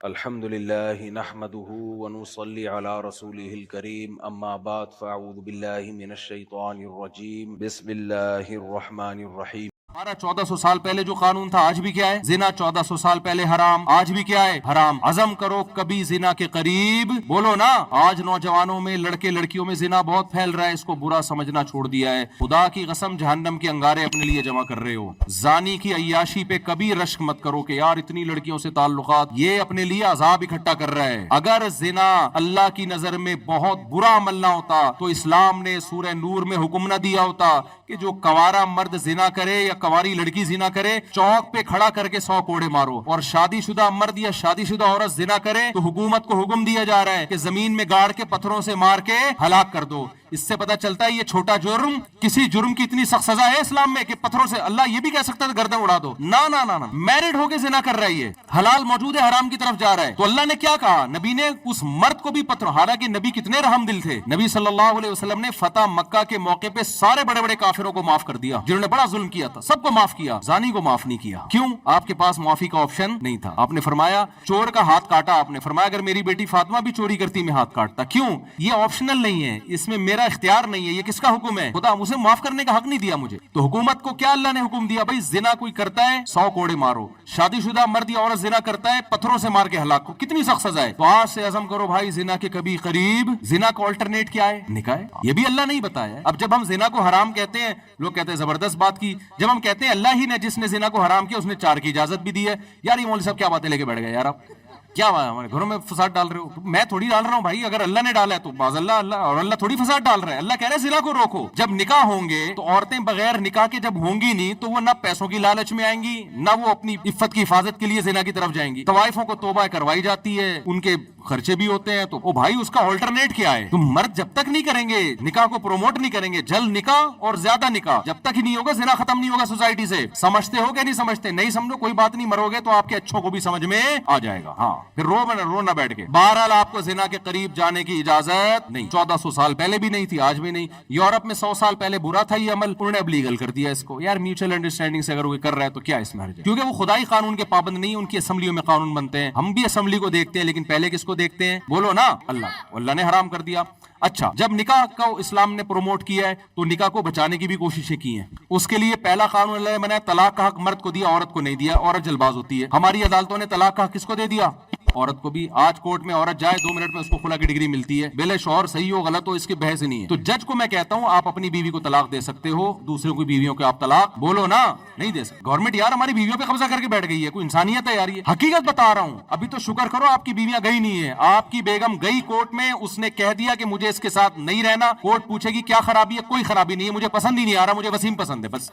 الحمد لله نحمده ونصلي على رسوله الكريم اما بعد فاعوذ بالله من الشیطان الرجیم بسم اللہ الرحمن الرحیم۔ ہمارا 1400 سال پہلے جو قانون تھا آج بھی کیا ہے؟ زنا 1400 سال پہلے حرام، آج بھی کیا ہے؟ حرام۔ عزم کرو کبھی زنا کے قریب، بولو نا۔ آج نوجوانوں میں لڑکے لڑکیوں میں زنا بہت پھیل رہا ہے، اس کو برا سمجھنا چھوڑ دیا ہے۔ خدا کی قسم جہنم کے انگارے اپنے لیے جمع کر رہے ہو۔ زانی کی عیاشی پہ کبھی رشک مت کرو کہ یار اتنی لڑکیوں سے تعلقات، یہ اپنے لیے عذاب اکٹھا کر رہا ہے۔ اگر زنا اللہ کی نظر میں بہت برا عمل نہ ہوتا تو اسلام نے سورہ نور میں حکم نہ دیا ہوتا کہ جو کوارا مرد زنا کرے یا کواری لڑکی زنا کرے چوک پہ کھڑا کر کے 100 کوڑے مارو، اور شادی شدہ مرد یا شادی شدہ عورت زنا کرے تو حکومت کو حکم دیا جا رہا ہے کہ زمین میں گاڑ کے پتھروں سے مار کے ہلاک کر دو۔ اس سے پتہ چلتا ہے یہ چھوٹا جرم، کسی جرم کی اتنی سخت سزا ہے اسلام میں کہ پتھروں سے، اللہ یہ بھی کہہ سکتا ہے گردن اڑا دو، نہ میرڈ ہو کے زنا کر رہا ہے، یہ حلال موجود ہے حرام کی طرف جا رہا ہے۔ تو اللہ نے کیا کہا؟ نبی نے اس مرد کو بھی پتھر، حالانکہ نبی کتنے رحم دل تھے، نبی صلی اللہ علیہ وسلم نے فتح مکہ کے موقع پہ سارے بڑے بڑے کافروں کو معاف کر دیا، جنہوں نے بڑا ظلم کیا تھا، سب کو معاف کیا، زانی کو معاف نہیں کیا۔ کیوں؟ آپ کے پاس معافی کا آپشن نہیں تھا۔ آپ نے فرمایا چور کا ہاتھ کاٹا، آپ نے فرمایا اگر میری بیٹی فاطمہ بھی چوری کرتی میں ہاتھ کاٹتا۔ کیوں؟ یہ آپشنل نہیں ہے، اس میں میرا اختیار نہیں ہے، یہ کس کا حکم ہے؟ خدا مجھے معاف کرنے کا حق نہیں دیا مجھے۔ تو حکومت کو کیا اللہ نے حکم دیا؟ بھائی زنا کوئی کرتا ہے 100 کوڑے مارو، شادی شدہ مرد یا عورت زنا کرتا ہے پتھروں سے مار کے ہلاک کو، کتنی سخت سزا ہے۔ تو آج سے عزم کرو بھائی زنا کے کبھی قریب۔ زنا کا آلٹرنیٹ کیا ہے؟ نکاح ہے، یہ بھی اللہ نہیں بتایا۔ اب جب ہم زنا کو حرام کہتے ہیں، لوگ کہتے ہیں زبردست بات کی، جب ہم کہتے ہیں اللہ ہی نے جس نے زنا کو حرام کیا اس نے 4 کی اجازت بھی دی ہے، یار یہ مولوی صاحب کیا باتیں لے کے بیٹھ گئے یار، آپ کیا ہمارے گھروں میں فساد ڈال رہے ہو؟ میں تھوڑی ڈال رہا ہوں بھائی، اگر اللہ نے ڈالا ہے تو باز اللہ اور اللہ تھوڑی فساد ڈال رہا ہے۔ اللہ کہہ رہے ہیں زنا کو روکو۔ جب نکاح ہوں گے تو عورتیں بغیر نکاح کے جب ہوں گی نہیں تو وہ نہ پیسوں کی لالچ میں آئیں گی، نہ وہ اپنی عفت کی حفاظت کے لیے زنا کی طرف جائیں گی۔ طوائفوں کو توبہ کروائی جاتی ہے، ان کے خرچے بھی ہوتے ہیں، تو بھائی اس کا آلٹرنیٹ کیا ہے؟ تم مرد جب تک نہیں کریں گے نکاح کو پروموٹ نہیں کریں گے، جلد نکاح اور زیادہ نکاح جب تک ہی نہیں ہوگا زنا ختم نہیں ہوگا سوسائٹی سے۔ سمجھتے ہو کہ نہیں سمجھتے؟ نہیں سمجھو کوئی بات نہیں، مرو گے تو آپ کے اچھوں کو بھی سمجھ میں آ جائے گا۔ ہاں پھر رو نہ بیٹھ کے۔ بہرحال آپ کو زنا کے قریب جانے کی اجازت نہیں، 1400 سال پہلے بھی نہیں تھی، آج بھی نہیں۔ یورپ میں 100 سال پہلے برا تھا یہ عمل، انہوں نے اب لیگل کر دیا اس کو۔ یار میوچل انڈرسٹینڈنگ سے اگر وہ کر رہا ہے تو کیا اس میں حرج ہے؟ کیونکہ وہ خدائی قانون کے پابند نہیں، ان کی اسمبلیوں میں قانون بنتے ہیں۔ ہم بھی اسمبلی کو دیکھتے ہیں لیکن پہلے کس کو دیکھتے ہیں؟ بولو نا، اللہ نے حرام کر دیا۔ اچھا، جب نکاح کو اسلام نے پروموٹ کیا ہے تو نکاح کو بچانے کی بھی کوششیں کی ہیں۔ اس کے لیے پہلا قانون اللہ نے بنایا، طلاق کا حق مرد کو دیا، عورت کو نہیں دیا، عورت جلد باز ہوتی ہے۔ ہماری عدالتوں نے طلاق کا حق کس کو دے دیا؟ عورت کو بھی۔ آج کورٹ میں عورت جائے 2 منٹ میں اس کو خلا کی ڈگری ملتی ہے، بلے شوہر صحیح ہو غلط ہو اس کی بحث نہیں ہے۔ تو جج کو میں کہتا ہوں آپ اپنی بیوی کو طلاق دے سکتے ہو، دوسروں کی بیویوں کو آپ طلاق بولو نا نہیں دے سکتے۔ گورنمنٹ یار ہماری بیویوں پہ قبضہ کر کے بیٹھ گئی ہے، کوئی انسانیت ہے یار؟ یہ حقیقت بتا رہا ہوں۔ ابھی تو شکر کرو آپ کی بیویاں گئی نہیں ہے، آپ کی بیگم گئی کورٹ میں، اس نے کہہ دیا کہ مجھے اس کے ساتھ نہیں رہنا۔ کورٹ پوچھے گی کیا خرابی ہے؟ کوئی خرابی نہیں ہے، مجھے پسند ہی نہیں آ رہا، مجھے وسیم پسند ہے بس۔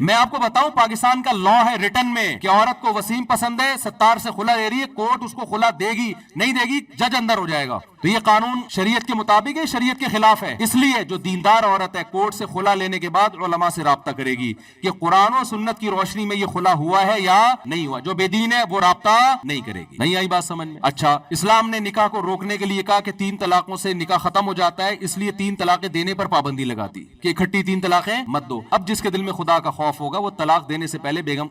میں آپ کو بتاؤں پاکستان کا لا ہے ریٹن میں کہ عورت کو وسیم پسند ہے، 70 سے خلا دے رہی ہے، کورٹ اس کو خلا دے گی نہیں دے گی جج اندر ہو جائے گا۔ تو یہ قانون شریعت کے مطابق ہے، شریعت کے خلاف ہے۔ اس لیے جو دیندار عورت ہے کورٹ سے خلا لینے کے بعد علماء سے رابطہ کرے گی کہ قرآن و سنت کی روشنی میں یہ خلا ہوا ہے یا نہیں ہوا۔ جو بے دین ہے وہ رابطہ نہیں کرے گی۔ نہیں آئی بات سمجھ میں؟ اچھا، اسلام نے نکاح کو روکنے کے لیے کہا کہ 3 طلاقوں سے نکاح ختم ہو جاتا ہے، اس لیے 3 طلاقیں دینے پر پابندی لگا دی کہ اکٹھی 3 طلاقیں مت دو۔ اب جس کے دل میں خدا کا خوف ہوگا وہ طلاق دینے سے پہلے بیگم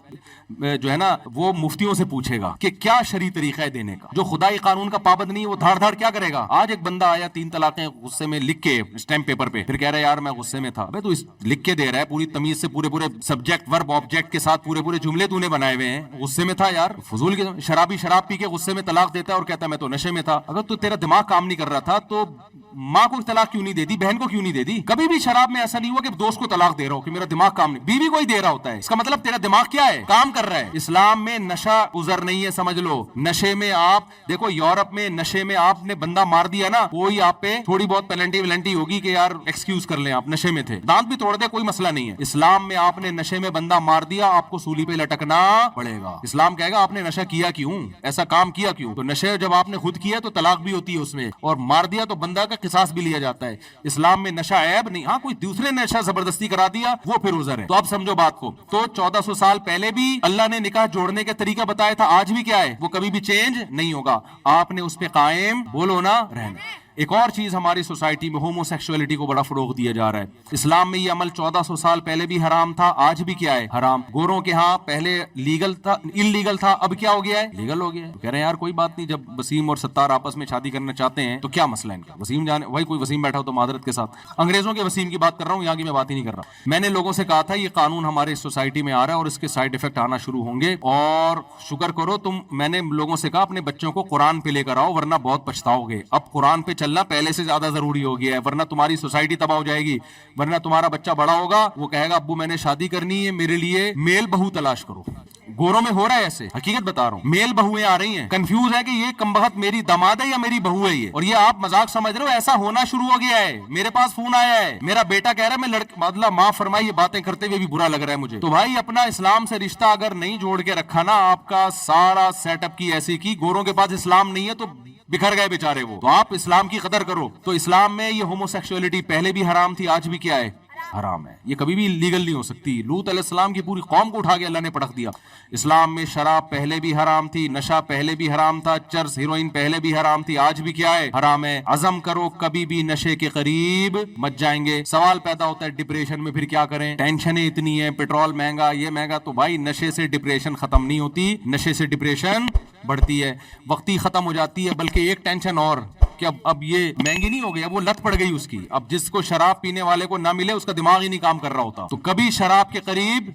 جو ہے نا وہ مفتیوں سے پوچھے گا کہ کیا شرعی طریقہ ہے دینے کا۔ جو خدائی قانون کا پابند نہیں وہ دھاڑ دھاڑ کیا کرے گا؟ آج ایک بندہ آیا 3 طلاقیں غصے میں لکھ کے اسٹیمپ پیپر پہ، پھر کہہ رہا ہے یار میں غصے میں تھا۔ بھائی تو لکھ کے دے رہا ہے پوری تمیز سے، پورے سبجیکٹ ورب آبجیکٹ کے ساتھ پورے جملے تو نے بنائے ہوئے ہیں، غصے میں تھا یار۔ فضول کے شرابی شراب پی کے غصے میں طلاق دیتا ہے اور کہتا ہے میں تو نشے میں تھا۔ اگر تو تیرا دماغ کام نہیں کر رہا تھا تو ماں کو طلاق کیوں نہیں دے دی؟ بہن کو کیوں نہیں دے دی؟ کبھی بھی شراب میں ایسا نہیں ہوا کہ دوست کو طلاق دے رہا ہو کہ میرا دماغ کام نہیں، بیوی کو ہی دے رہا ہوتا ہے، اس کا مطلب تیرا دماغ کیا ہے؟ کام کر رہا ہے۔ اسلام میں نشہ عذر نہیں ہے، سمجھ لو۔ نشے میں آپ دیکھو، یورپ میں نشے میں آپ نے بندہ مار دیا نا، وہی آپ پہ تھوڑی بہت پینلٹی ولنٹی ہوگی کہ یار ایکسکیوز کر لیں آپ نشے میں تھے، دانت بھی توڑ دے کوئی مسئلہ نہیں ہے۔ اسلام میں آپ نے نشے میں بندہ مار دیا آپ کو سولی پہ لٹکنا پڑے گا۔ اسلام کہے گا آپ نے نشہ کیا کیوں، ایسا کام کیا کیوں؟ تو نشے جب آپ نے خود کیا تو طلاق بھی ہوتی ہے اس میں، اور مار دیا تو بندہ کا قصاص بھی لیا جاتا ہے۔ اسلام میں نشہ عیب نہیں، ہاں کوئی دوسرے نے نشہ زبردستی کرا دیا وہ پھر عذر ہے۔ تو اب سمجھو بات کو، تو 1400 سال پہلے بھی اللہ نے نکاح جوڑنے کا طریقہ بتایا تھا، آج بھی کیا ہے وہ کبھی بھی چینج نہیں ہوگا، آپ نے اس پہ قائم بولو نا رہنا۔ ایک اور چیز ہماری سوسائٹی میں ہومو سیکسولیٹی کو بڑا فروغ دیا جا رہا ہے. اسلام میں یہ عمل 1400 سال پہلے بھی حرام تھا, آج بھی کیا ہے, حرام. گوروں کے ہاں پہلے لیگل تھا, انلیگل تھا, اب کیا ہو گیا ہے, لیگل ہو گیا ہے. کہہ رہے ہیں یار کوئی بات نہیں, جب وسیم اور ستار آپس میں شادی کرنا چاہتے ہیں تو کیا مسئلہ ہے ان کا. وسیم جانے بھائی, کوئی وسیم بیٹھا ہو تو معذرت کے ساتھ, انگریزوں کے وسیم کی بات کر رہا ہوں, یہاں کی میں بات ہی نہیں کر رہا. میں نے لوگوں سے کہا تھا یہ قانون ہمارے سوسائٹی میں آ رہا ہے اور اس کے سائیڈ افیکٹ آنا شروع ہوں گے, اور شکر کرو تم, میں نے لوگوں سے کہا اپنے بچوں کو قرآن پہ لے کر آؤ ورنہ بہت پچھتاؤ گے. اب قرآن پہ چلنا پہلے سے زیادہ ضروری ہو گیا ہے, ورنہ تمہاری سوسائٹی تباہ ہو جائے گی. ورنہ تمہارا بچہ بڑا ہوگا, وہ کہے گا ابو میں نے شادی کرنی ہے, میرے لیے میل بہو تلاش کرو. گوروں میں ہو رہا ہے ایسے, حقیقت بتا رہا ہوں, میل بہویں آ رہی ہیں, کنفیوز ہے کہ یہ کمبخت میری داماد ہے یا میری بہو ہے یہ, اور یہ آپ مذاق سمجھ رہے ہو, ایسا ہونا شروع ہو گیا ہے. میرے پاس فون آیا ہے, میرا بیٹا کہہ رہا ہے میں مطلب معاف فرمائی یہ باتیں کرتے ہوئے بھی برا لگ رہا ہے مجھے. تو بھائی اپنا اسلام سے رشتہ اگر نہیں جوڑ کے رکھا نا, آپ کا سارا سیٹ اپ کی ایسی کی, گوروں کے پاس اسلام نہیں ہے تو بکھر گئے بیچارے وہ, تو آپ اسلام کی قدر کرو. تو اسلام میں یہ ہومو سیکسولیٹی پہلے بھی حرام تھی, آج بھی کیا ہے, حرام ہے. یہ کبھی بھی لیگل نہیں ہو سکتی. لوط علیہ السلام کی پوری قوم کو اٹھا کے اللہ نے پٹک دیا. اسلام میں شراب پہلے بھی حرام تھی, نشہ پہلے بھی حرام تھا, چرس ہیروئن پہلے بھی حرام تھی, آج بھی کیا ہے, حرام ہے. عزم کرو کبھی بھی نشے کے قریب مت جائیں گے. سوال پیدا ہوتا ہے ڈپریشن میں پھر کیا کریں, ٹینشنیں اتنی ہیں, پیٹرول مہنگا, یہ مہنگا. تو بھائی نشے سے ڈپریشن ختم نہیں ہوتی, نشے سے ڈپریشن بڑھتی ہے. وقتی ختم ہو جاتی ہے, بلکہ ایک ٹینشن اور کہ اب یہ مہنگی نہیں ہو گئی, اب وہ لت پڑ گئی اس کی. اب جس کو شراب پینے والے کو نہ ملے اس کا دماغ ہی نہیں کام کر رہا ہوتا. تو کبھی شراب کے قریب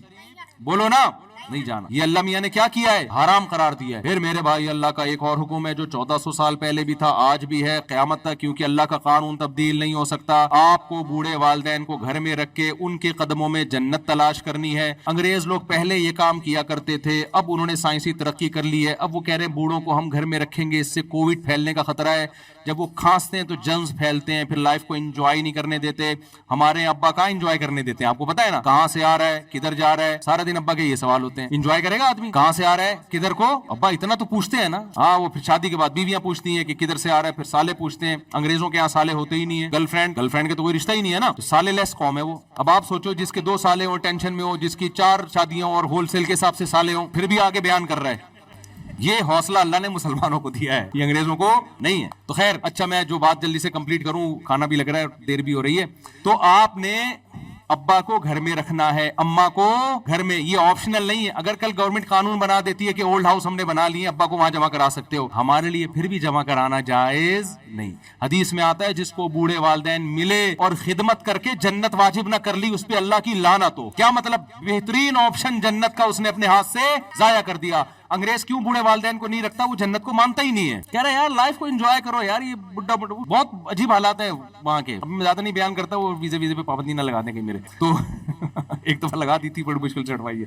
بولو نا نہیں جانا. یہ اللہ میاں نے کیا کیا ہے, حرام قرار دیا ہے. پھر میرے بھائی اللہ کا ایک اور حکم ہے جو 1400 سال پہلے بھی تھا, آج بھی ہے, قیامت تک, کیونکہ اللہ کا قانون تبدیل نہیں ہو سکتا. آپ کو بوڑھے والدین کو گھر میں رکھ کے ان کے قدموں میں جنت تلاش کرنی ہے. انگریز لوگ پہلے یہ کام کیا کرتے تھے, اب انہوں نے سائنسی ترقی کر لی ہے, اب وہ کہہ رہے ہیں بوڑھوں کو ہم گھر میں رکھیں گے, اس سے کووڈ پھیلنے کا خطرہ ہے. جب وہ کھانستے ہیں تو جرمز پھیلتے ہیں, پھر لائف کو انجوائے نہیں کرنے دیتے. ہمارے ابا کہاں انجوائے کرنے دیتے ہیں, آپ کو پتا ہے نا, کہاں سے آ رہا ہے, کدھر جا رہا ہے, سارا دن ابا کے یہ سوال ہوتے ہیں. انجوائے کرے گا آدمی, کہاں سے آ رہا ہے, کدھر کو, ابا اتنا تو پوچھتے ہیں نا. ہاں وہ پھر شادی کے بعد بیویاں پوچھتی ہیں کہ کدھر سے آ رہا ہے, پھر سالے پوچھتے ہیں. انگریزوں کے یہاں سالے ہوتے ہی نہیں ہے, گرل فرینڈ کے تو کوئی رشتہ ہی نہیں ہے نا, تو سالے لیس قوم ہے وہ. اب آپ سوچو جس کے 2 سالے ہوں ٹینشن میں ہو, جس کی 4 شادیاں اور ہول سیل کے حساب سے سالے ہوں, پھر بھی آگے بیان کر رہا ہے. یہ حوصلہ اللہ نے مسلمانوں کو دیا ہے, یہ انگریزوں کو نہیں ہے. تو خیر اچھا, میں جو بات جلدی سے کمپلیٹ کروں, کھانا بھی لگ رہا ہے, دیر بھی ہو رہی ہے. تو آپ نے ابا کو گھر میں رکھنا ہے, اما کو گھر میں, یہ آپشنل نہیں ہے. اگر کل گورنمنٹ قانون بنا دیتی ہے کہ اولڈ ہاؤس ہم نے بنا لیے, ابا کو وہاں جمع کرا سکتے ہو, ہمارے لیے پھر بھی جمع کرانا جائز نہیں. حدیث میں آتا ہے جس کو بوڑھے والدین ملے اور خدمت کر کے جنت واجب نہ کر لی, اس پہ اللہ کی لعنت ہو. کیا مطلب, بہترین آپشن جنت کا اس نے اپنے ہاتھ سے ضائع کر دیا. انگریز کیوں بوڑھے والدین کو نہیں رکھتا, وہ جنت کو مانتا ہی نہیں ہے. کہہ رہے یار لائف کو انجوائے کرو یار, یہ بڈھا بہت عجیب حالات ہیں وہاں کے. اب میں زیادہ نہیں بیان کرتا, وہ ویزے پہ پابندی نہ لگا دیں کہیں میرے تو ایک دفعہ لگا دی تھی, بڑی مشکل سے ہٹوائی ہے.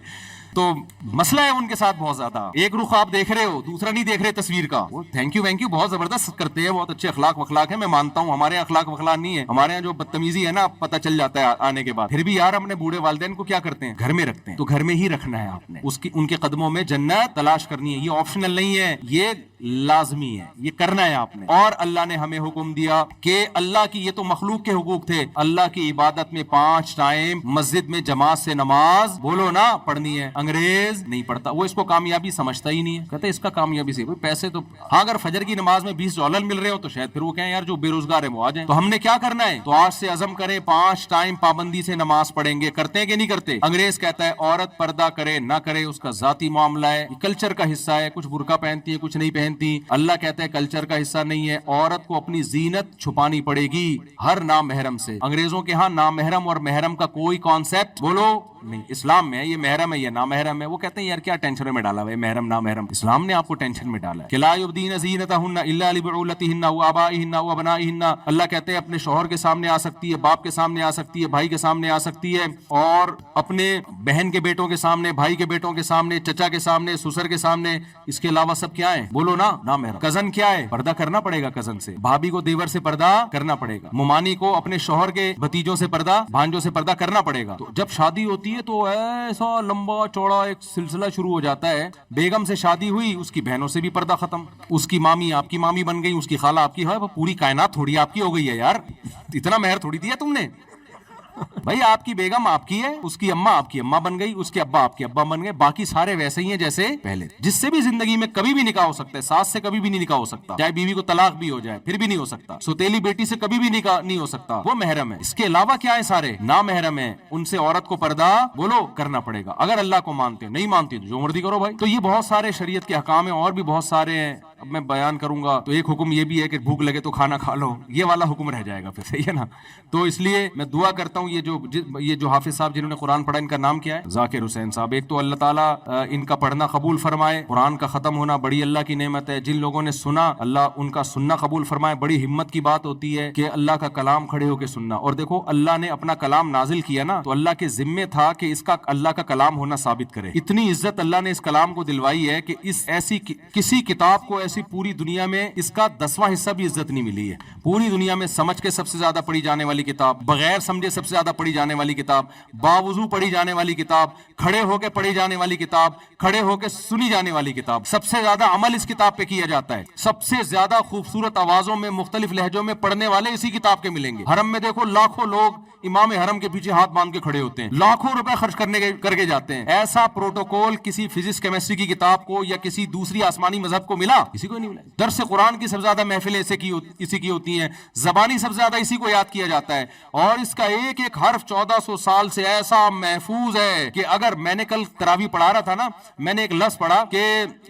تو مسئلہ ہے ان کے ساتھ بہت زیادہ. ایک رخ آپ دیکھ رہے ہو, دوسرا نہیں دیکھ رہے تصویر کا. وہ تھینک یو بہت زبردست کرتے ہیں, بہت اچھے اخلاق وخلاق ہیں, میں مانتا ہوں. ہمارے اخلاق وخلاق نہیں ہے, ہمارے یہاں جو بدتمیزی ہے نا پتہ چل جاتا ہے آنے کے بعد. پھر بھی یار اپنے بوڑھے والدین کو کیا کرتے ہیں, گھر میں رکھتے ہیں. تو گھر میں ہی رکھنا ہے آپ نے, ان کے قدموں میں جنت تلاش کرنی ہے. یہ آپشنل نہیں ہے, یہ لازمی ہے, یہ کرنا ہے آپ نے. اور اللہ نے ہمیں حکم دیا کہ اللہ کی, یہ تو مخلوق کے حقوق تھے, اللہ کی عبادت میں 5 ٹائم مسجد میں جماعت سے نماز بولو نا پڑھنی ہے. انگریز نہیں پڑھتا, وہ اس کو کامیابی سمجھتا ہی نہیں ہے. کہتے اس کا کامیابی سے پیسے تو, ہاں اگر فجر کی نماز میں $20 مل رہے ہو تو شاید پھر وہ کہیں یار جو بے روزگار ہے وہ آ جائیں. تو ہم نے کیا کرنا ہے, تو آج سے عزم کریں 5 ٹائم پابندی سے نماز پڑھیں گے. کرتے ہیں کہ نہیں کرتے. انگریز کہتا ہے عورت پردہ کرے نہ کرے اس کا ذاتی معاملہ ہے, یہ کلچر کا حصہ ہے, کچھ برقع پہنتی ہے کچھ نہیں پہنتی. اللہ کہتا ہے کلچر کا حصہ نہیں ہے, عورت کو اپنی زینت چھپانی پڑے گی ہر نامحرم سے. انگریزوں کے ہاں نامحرم اور محرم کا کوئی کانسیپٹ بولو نہیں. اسلام میں یہ محرم ہے یہ نامحرم ہے. وہ کہتے ہیں یار کیا ٹینشن میں ڈالا ہوا ہے محرم نامحرم, اسلام نے آپ کو ٹینشن میں ڈالا ہے. کہ لا یبدین زینتہن الا لبعولتہن وآبائہن وابنائہن, اللہ کہتے ہیں اپنے شوہر کے سامنے آ سکتی ہے, باپ کے سامنے آ سکتی ہے, بھائی کے سامنے آ سکتی ہے, اور اپنے بہن کے بیٹوں کے سامنے, بھائی کے بیٹوں کے سامنے, چچا کے سامنے, سسر کے سامنے. اس کے علاوہ سب کیا ہے بولو نا نامحرم. کزن کیا ہے, پردہ کرنا پڑے گا کزن سے. بھابھی کو دیور سے پردہ کرنا پڑے گا. ممانی کو اپنے شوہر کے بھتیجوں سے پردہ, بھانجوں سے پردہ کرنا پڑے گا. تو جب شادی ہوتی ہے تو ایسا لمبا چوڑا ایک سلسلہ شروع ہو جاتا ہے. بیگم سے شادی ہوئی, اس کی بہنوں سے بھی پردہ ختم, اس کی مامی آپ کی مامی بن گئی, اس کی خالہ آپ کی, ہے پوری کائنات تھوڑی آپ کی ہو گئی ہے یار, اتنا مہر تھوڑی دیا تم نے. بھائی آپ کی بیگم آپ کی ہے, اس کی اماں آپ کی اماں بن گئی, اس کے ابا آپ کے ابا بن گئے, باقی سارے ویسے ہی ہیں جیسے پہلے. جس سے بھی زندگی میں کبھی بھی نکاح ہو سکتا ہے, ساس سے کبھی بھی نہیں نکاح ہو سکتا, چاہے بیوی کو طلاق بھی ہو جائے پھر بھی نہیں ہو سکتا. سوتیلی بیٹی سے کبھی بھی نکاح نہیں ہو سکتا, وہ محرم ہے. اس کے علاوہ کیا ہے, سارے نامحرم ہیں, ان سے عورت کو پردہ بولو کرنا پڑے گا. اگر اللہ کو مانتے ہو, نہیں مانتے تو جو مرضی کرو بھائی. تو یہ بہت سارے شریعت کے احکام ہیں, اور بھی بہت سارے ہیں, اب میں بیان کروں گا. تو ایک حکم یہ بھی ہے کہ بھوک لگے تو کھانا کھا لو, یہ والا حکم رہ جائے گا پھر, صحیح ہے نا. تو اس لیے میں دعا کرتا ہوں, یہ جو حافظ صاحب جنہوں نے قرآن پڑھا, ان کا نام کیا ہے, ذاکر حسین صاحب. ایک تو اللہ تعالیٰ ان کا پڑھنا قبول فرمائے, قرآن کا ختم ہونا بڑی اللہ کی نعمت ہے. جن لوگوں نے سنا, اللہ ان کا سننا قبول فرمائے. بڑی ہمت کی بات ہوتی ہے کہ اللہ کا کلام کھڑے ہو کے سننا. اور دیکھو اللہ نے اپنا کلام نازل کیا نا, تو اللہ کے ذمے تھا کہ اس کا اللہ کا کلام ہونا ثابت کرے. اتنی عزت اللہ نے اس کلام کو دلوائی ہے کہ اس ایسی کسی کتاب کو ایسی پوری دنیا میں اس کا 10واں حصہ بھی عزت نہیں ملی ہے. پوری دنیا میں سمجھ کے سب سے زیادہ پڑھی جانے والی کتاب, بغیر سمجھے سب سے زیادہ پڑھی جانے والی کتاب, باوضو پڑھی جانے والی کتاب, کھڑے ہو کے پڑھی جانے والی کتاب, کھڑے ہو کے سنی جانے والی کتاب, سب سے زیادہ عمل اس کتاب پہ کیا جاتا ہے. سب سے زیادہ خوبصورت آوازوں میں مختلف لہجوں میں پڑھنے والے اسی کتاب کے ملیں گے. حرم میں دیکھو لاکھوں لوگ امام حرم کے پیچھے ہاتھ باندھ کے کھڑے ہوتے ہیں, لاکھوں روپے خرچ کر کے جاتے ہیں. ایسا پروٹوکول کسی فزکس کیمسٹری کی کتاب کو یا کسی دوسری آسمانی مذہب کو ملا؟ کسی کو نہیں ملا. درس قرآن کی سب سے زیادہ محفلیں اسی کی ہوتی ہیں, زبانی سب سے زیادہ اسی کو یاد کیا جاتا ہے, اور اس کا ایک ایک حرف 1400 سال سے ایسا محفوظ ہے کہ اگر میں نے کل تراویح پڑھا رہا تھا نا, میں نے ایک لفظ پڑھا کہ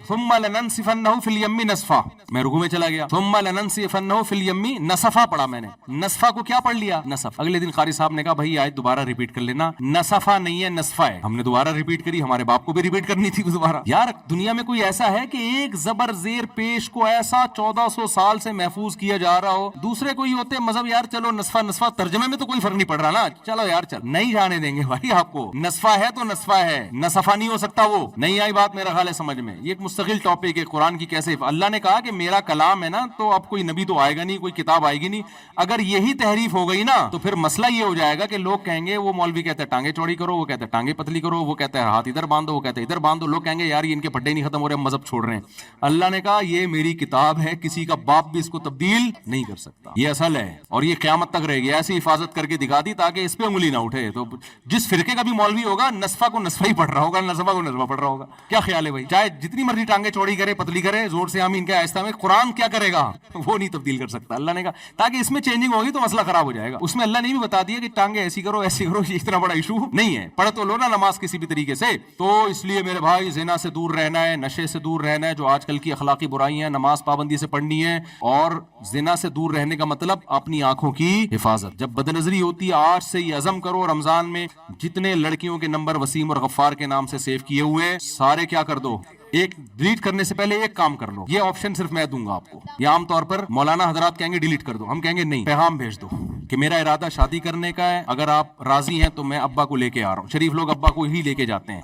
ثم لننسفنه فی الیم نسفا, میں رکوع میں چلا گیا, ثم لننسفنه فی الیم نسفا پڑھا میں نے. نسفا کو کیا پڑھ لیا, نسف. اگلے دن قاری صاحب نے کہا بھائی آیت دوبارہ ریپیٹ کر لینا, نسفا نہیں ہے نسفا ہے. ہم نے دوبارہ ریپیٹ کری, ہمارے باپ کو بھی ریپیٹ کرنی تھی دوبارہ. یار دنیا میں کوئی ایسا ہے کہ ایک زبر زیر پیش کو ایسا 1400 سال سے محفوظ کیا جا رہا ہو؟ دوسرے کوئی ہوتے مذہب, یار چلو نسفا ترجمے میں تو کوئی فرق نہیں پڑ رہا نا, چلو یار چل, نہیں جانے دیں گے بھائی آپ کو. نسفا ہے تو نسفا ہے, نسفا نہیں ہو سکتا. وہ نہیں آئی بات میرا خیال ہے سمجھ میں. یہ ایک مستقل ٹاپک ہے قرآن کی کیسے. اللہ نے کہا کہ میرا کلام ہے نا, تو اب کوئی نبی تو آئے گا نہیں, کوئی کتاب آئے گی نہیں. اگر یہی تحریف ہو گئی نا تو پھر مسئلہ یہ ہو جائے گا کہ لوگ کہیں گے وہ مولوی کہتے ہیں ٹانگیں چوڑی کرو, وہ کہتے ہیں ٹانگیں پتلی کرو, وہ کہتے ہیں ہاتھ ادھر باندھو, وہ کہتے ہیں ادھر باندھو. لوگ کہیں گے یار یہ ان کے پھڈے نہیں ختم ہو رہے, مذہب چھوڑ رہے ہیں. اللہ نے کہا یہ میری کتاب ہے, کسی کا باپ بھی اس کو تبدیل نہیں کر سکتا. یہ اصل ہے اور یہ قیامت تک رہے گی. ایسی حفاظت کر کے دکھا دی تاکہ اس پہ انگلی نہ اٹھے. تو جس فرقے کا بھی مولوی ہوگا نسفا کو نسفا ہی پڑھ رہا ہوگا, نسفا کو نسفا پڑھ رہا ہوگا. کیا خیال ہے بھائی؟ چاہے جتنی مرضی ٹانگیں چوڑی کرے, پتلی کرے, زور سے آمین کہ آہستہ میں, قرآن کیا کرے گا وہ نہیں تبدیل کر سکتا. اللہ نے کہا تاکہ اس میں چینجنگ ہوگی تو مسئلہ خراب ہو جائے گا. اس میں اللہ نے بھی بتا دیا کہ ٹانگیں ایسی کرو ایسی کرو, یہ اتنا بڑا ایشو نہیں ہے. پڑھ تو لو نا نماز کسی بھی طریقے سے. تو اس لیے میرے بھائی زنا سے دور رہنا ہے, نشے سے دور رہنا ہے, جو آج کل کی اخلاقی برائیاں, نماز پابندی سے پڑھنی ہے. اور زنا سے دور رہنے کا مطلب اپنی آنکھوں کی حفاظت. جب بدنظری ہوتی ہے آج سے یہ عزم کرو, رمضان میں جتنے لڑکیوں کے نمبر وسیم اور غفار کے نام سے سیو کیے ہوئے سارے کیا کر دو, ایک ڈیلیٹ کرنے سے پہلے ایک کام کر لو. یہ آپشن صرف میں دوں گا آپ کو. یہ عام طور پر مولانا حضرات کہیں گے ڈیلیٹ کر دو, ہم کہیں گے نہیں, پیغام بھیج دو کہ میرا ارادہ شادی کرنے کا ہے, اگر آپ راضی ہیں تو میں ابا کو لے کے آ رہا ہوں. شریف لوگ ابا کو ہی لے کے جاتے ہیں.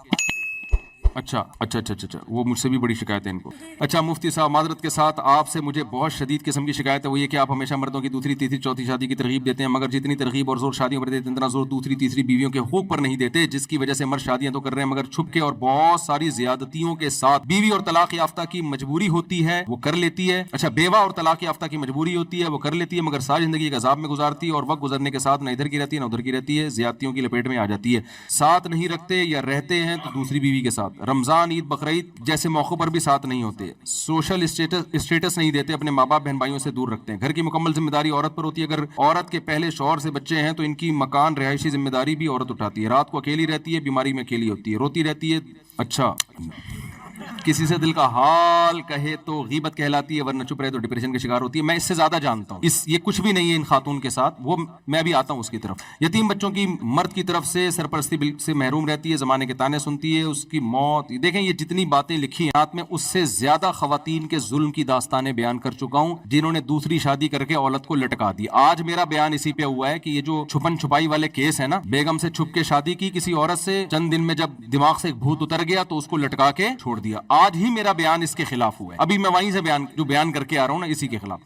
اچھا وہ مجھ سے بھی بڑی شکایت ہے ان کو. اچھا مفتی صاحب معذرت کے ساتھ آپ سے مجھے بہت شدید قسم کی شکایت ہے, وہ یہ کہ آپ ہمیشہ مردوں کی دوسری تیسری چوتھی شادی کی ترغیب دیتے ہیں, مگر جتنی ترغیب اور زور شادیوں پر دیتے ہیں اتنا زور دوسری تیسری بیویوں کے حقوق پر نہیں دیتے, جس کی وجہ سے مرد شادیاں تو کر رہے ہیں مگر چھپ کے اور بہت ساری زیادتیوں کے ساتھ. بیوی اور طلاق یافتہ کی مجبوری ہوتی ہے وہ کر لیتی ہے. اچھا بیوہ اور طلاق یافتہ کی مجبوری ہوتی ہے وہ کر لیتی ہے, مگر ساری زندگی ایک عذاب میں گزارتی ہے اور وقت گزرنے کے ساتھ نہ ادھر کی رہتی ہے نہ ادھر کی رہتی ہے, زیادتیوں کی لپیٹ میں آ جاتی ہے. ساتھ نہیں رکھتے یا رہتے ہیں تو دوسری بیوی کے ساتھ. رمضان عید بقرعید جیسے موقعوں پر بھی ساتھ نہیں ہوتے. سوشل اسٹیٹس نہیں دیتے, اپنے ماں باپ بہن بھائیوں سے دور رکھتے ہیں. گھر کی مکمل ذمہ داری عورت پر ہوتی ہے. اگر عورت کے پہلے شوہر سے بچے ہیں تو ان کی مکان رہائشی ذمہ داری بھی عورت اٹھاتی ہے. رات کو اکیلی رہتی ہے, بیماری میں اکیلی ہوتی ہے, روتی رہتی ہے. اچھا کسی سے دل کا حال کہے تو غیبت کہلاتی ہے, ورنہ چپ رہے تو ڈپریشن کا شکار ہوتی ہے. میں اس سے زیادہ جانتا ہوں, یہ کچھ بھی نہیں ہے ان خاتون کے ساتھ, وہ میں بھی آتا ہوں اس کی طرف. یتیم بچوں کی مرد کی طرف سے سرپرستی سے محروم رہتی ہے, زمانے کے تانے سنتی ہے, اس کی موت. دیکھیں یہ جتنی باتیں لکھی ہیں میں اس سے زیادہ خواتین کے ظلم کی داستانیں بیان کر چکا ہوں جنہوں نے دوسری شادی کر کے عورت کو لٹکا دی. آج میرا بیان اسی پہ ہوا ہے کہ یہ جو چھپن چھپائی والے کیس ہے نا, بیگم سے چھپ کے شادی کی کسی عورت سے, چند دن میں جب دماغ سے ایک بھوت اتر گیا تو اس کو لٹکا کے چھوڑ دیا. دیا. آج ہی میرا بیان اس کے خلاف ہوا ہے, ابھی میں وہیں سے بیان کر کے آ رہا ہوں نا, اسی کے خلاف.